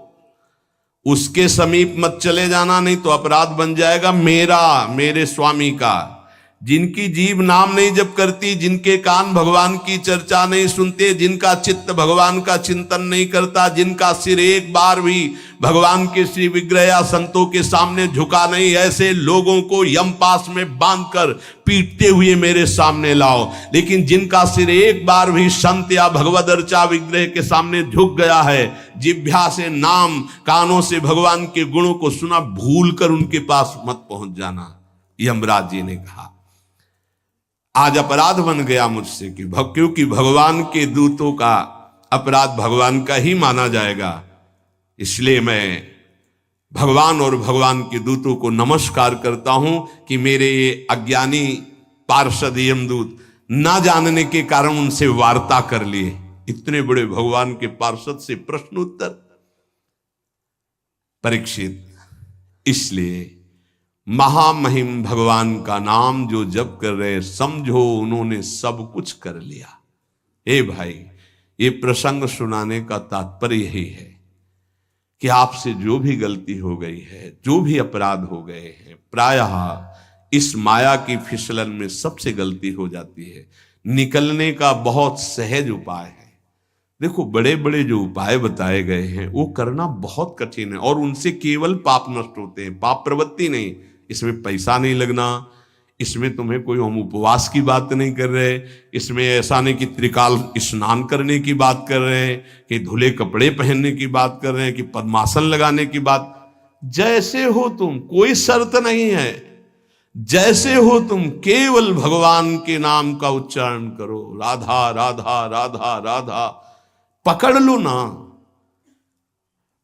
उसके समीप मत चले जाना, नहीं तो अपराध बन जाएगा मेरा, मेरे स्वामी का। जिनकी जीभ नाम नहीं जप करती, जिनके कान भगवान की चर्चा नहीं सुनते, जिनका चित्त भगवान का चिंतन नहीं करता, जिनका सिर एक बार भी भगवान के श्री विग्रह या संतों के सामने झुका नहीं, ऐसे लोगों को यम पास में बांधकर पीटते हुए मेरे सामने लाओ। लेकिन जिनका सिर एक बार भी संत या भगवद अर्चा विग्रह के सामने झुक गया है, जिभ्या से नाम, कानों से भगवान के गुणों को सुना, भूल कर उनके पास मत पहुंच जाना। यमराज जी ने कहा, आज अपराध बन गया मुझसे कि क्योंकि भगवान के दूतों का अपराध भगवान का ही माना जाएगा, इसलिए मैं भगवान और भगवान के दूतों को नमस्कार करता हूं कि मेरे ये अज्ञानी पार्षद यमदूत ना जानने के कारण उनसे वार्ता कर लिए। इतने बड़े भगवान के पार्षद से प्रश्न उत्तर। परीक्षित, इसलिए महामहिम भगवान का नाम जो जप कर रहे, समझो उन्होंने सब कुछ कर लिया। ए भाई, ये प्रसंग सुनाने का तात्पर्य यही है कि आपसे जो भी गलती हो गई है, जो भी अपराध हो गए हैं, प्रायः इस माया की फिसलन में सबसे गलती हो जाती है। निकलने का बहुत सहज उपाय है। देखो, बड़े बड़े जो उपाय बताए गए हैं वो करना बहुत कठिन है और उनसे केवल पाप नष्ट होते हैं, पाप प्रवृत्ति नहीं। इसमें पैसा नहीं लगना, इसमें तुम्हें कोई हम उपवास की बात नहीं कर रहे, इसमें ऐसा नहीं कि त्रिकाल स्नान करने की बात कर रहे हैं, कि धुले कपड़े पहनने की बात कर रहे हैं, कि पद्मासन लगाने की बात। जैसे हो तुम, कोई शर्त नहीं है, जैसे हो तुम, केवल भगवान के नाम का उच्चारण करो। राधा राधा राधा राधा पकड़ लो ना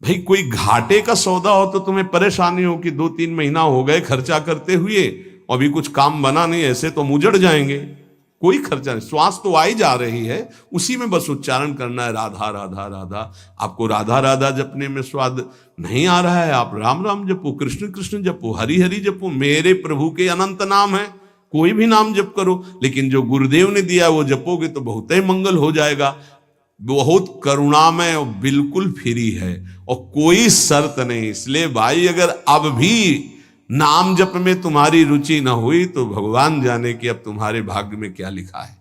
भाई। कोई घाटे का सौदा हो तो तुम्हें परेशानी हो कि 2-3 महीना हो गए खर्चा करते हुए, अभी कुछ काम बना नहीं, ऐसे तो मुजड़ जाएंगे। कोई खर्चा नहीं, श्वास तो आई जा रही है, उसी में बस उच्चारण करना है, राधा राधा राधा। आपको राधा राधा जपने में स्वाद नहीं आ रहा है, आप राम राम जपो, कृष्ण कृष्ण जपो, हरि हरि जपो। मेरे प्रभु के अनंत नाम है, कोई भी नाम जप करो, लेकिन जो गुरुदेव ने दिया वो जपोगे तो बहुत ही मंगल हो जाएगा। बहुत करुणामय और बिल्कुल फ्री है और कोई शर्त नहीं। इसलिए भाई, अगर अब भी नाम जप में तुम्हारी रुचि न हुई तो भगवान जाने कि अब तुम्हारे भाग्य में क्या लिखा है।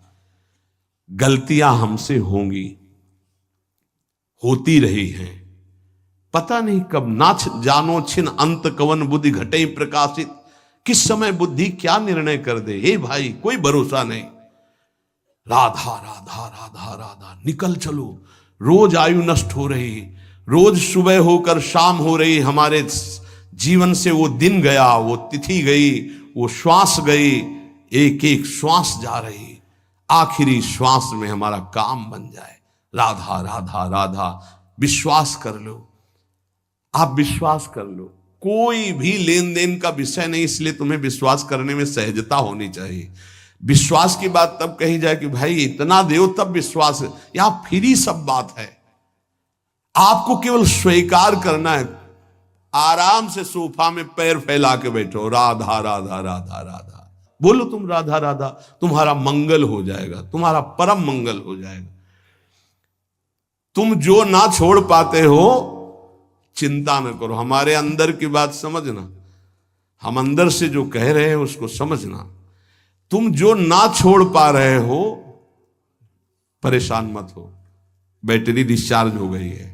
गलतियां हमसे होंगी, होती रही हैं, पता नहीं कब। ना जानो छिन अंत कवन बुद्धि घटे प्रकाशित, किस समय बुद्धि क्या निर्णय कर दे। हे भाई, कोई भरोसा नहीं। राधा राधा राधा राधा निकल चलो। रोज आयु नष्ट हो रही, रोज सुबह होकर शाम हो रही, हमारे जीवन से वो दिन गया, वो तिथि गई, वो श्वास गई, एक एक श्वास जा रही, आखिरी श्वास में हमारा काम बन जाए। राधा राधा राधा, विश्वास कर लो, आप विश्वास कर लो। कोई भी लेन देन का विषय नहीं, इसलिए तुम्हें विश्वास करने में सहजता होनी चाहिए। विश्वास की बात तब कही जाए कि भाई इतना दो तब विश्वास है, यहां फ्री सब बात है। आपको केवल स्वीकार करना है। आराम से सोफा में पैर फैला के बैठो, राधा राधा राधा राधा बोलो, तुम राधा राधा, तुम्हारा मंगल हो जाएगा, तुम्हारा परम मंगल हो जाएगा। तुम जो ना छोड़ पाते हो चिंता न करो, हमारे अंदर की बात समझना, हम अंदर से जो कह रहे हैं उसको समझना। तुम जो ना छोड़ पा रहे हो परेशान मत हो, बैटरी डिस्चार्ज हो गई है,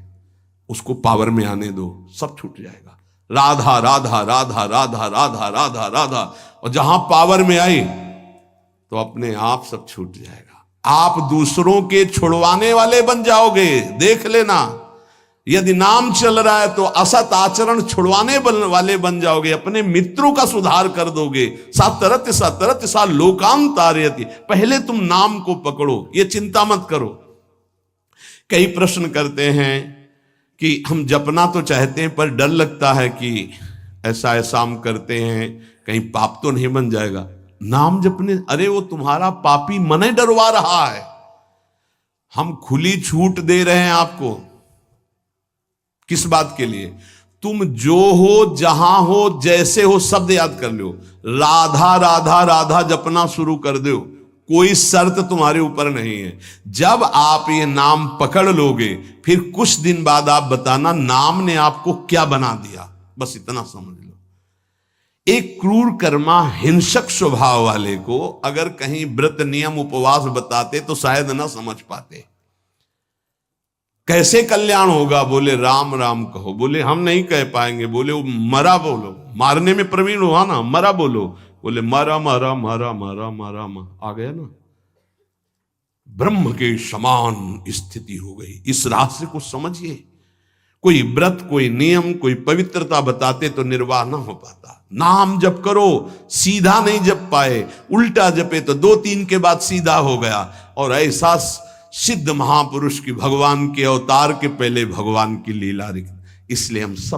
उसको पावर में आने दो, सब छूट जाएगा। राधा राधा राधा राधा राधा राधा राधा, और जहां पावर में आई तो अपने आप सब छूट जाएगा। आप दूसरों के छुड़वाने वाले बन जाओगे, देख लेना। यदि नाम चल रहा है तो असत आचरण छुड़वाने वाले बन जाओगे, अपने मित्रों का सुधार कर दोगे। सतरत सा लोकांतारयति, पहले तुम नाम को पकड़ो, ये चिंता मत करो। कई प्रश्न करते हैं कि हम जपना तो चाहते हैं पर डर लगता है कि ऐसा ऐसा हम करते हैं कहीं पाप तो नहीं बन जाएगा। नाम जपने, अरे वो तुम्हारा पापी मन डरवा रहा है। हम खुली छूट दे रहे हैं आपको। किस बात के लिए? तुम जो हो, जहां हो, जैसे हो, शब्द याद कर लो। राधा राधा राधा जपना शुरू कर दो, कोई शर्त तुम्हारे ऊपर नहीं है। जब आप ये नाम पकड़ लोगे, फिर कुछ दिन बाद आप बताना नाम ने आपको क्या बना दिया। बस इतना समझ लो। एक क्रूर कर्मा हिंसक स्वभाव वाले को अगर कहीं व्रत नियम उपवास बताते तो शायद ना समझ पाते। कैसे कल्याण होगा? बोले राम राम कहो। बोले हम नहीं कह पाएंगे। बोले वो मरा बोलो, मारने में प्रवीण हुआ ना, मरा बोलो। बोले मरा मरा मरा मरा मरा आ गया ना, ब्रह्म के समान स्थिति हो गई। इस रहस्य को समझिए। कोई व्रत, कोई नियम, कोई पवित्रता बताते तो निर्वाह ना हो पाता। नाम जप करो, सीधा नहीं जप पाए, उल्टा जपे तो 2-3 के बाद सीधा हो गया। और ऐसा सिद्ध महापुरुष की भगवान के अवतार के पहले भगवान की लीला। इसलिए हम सब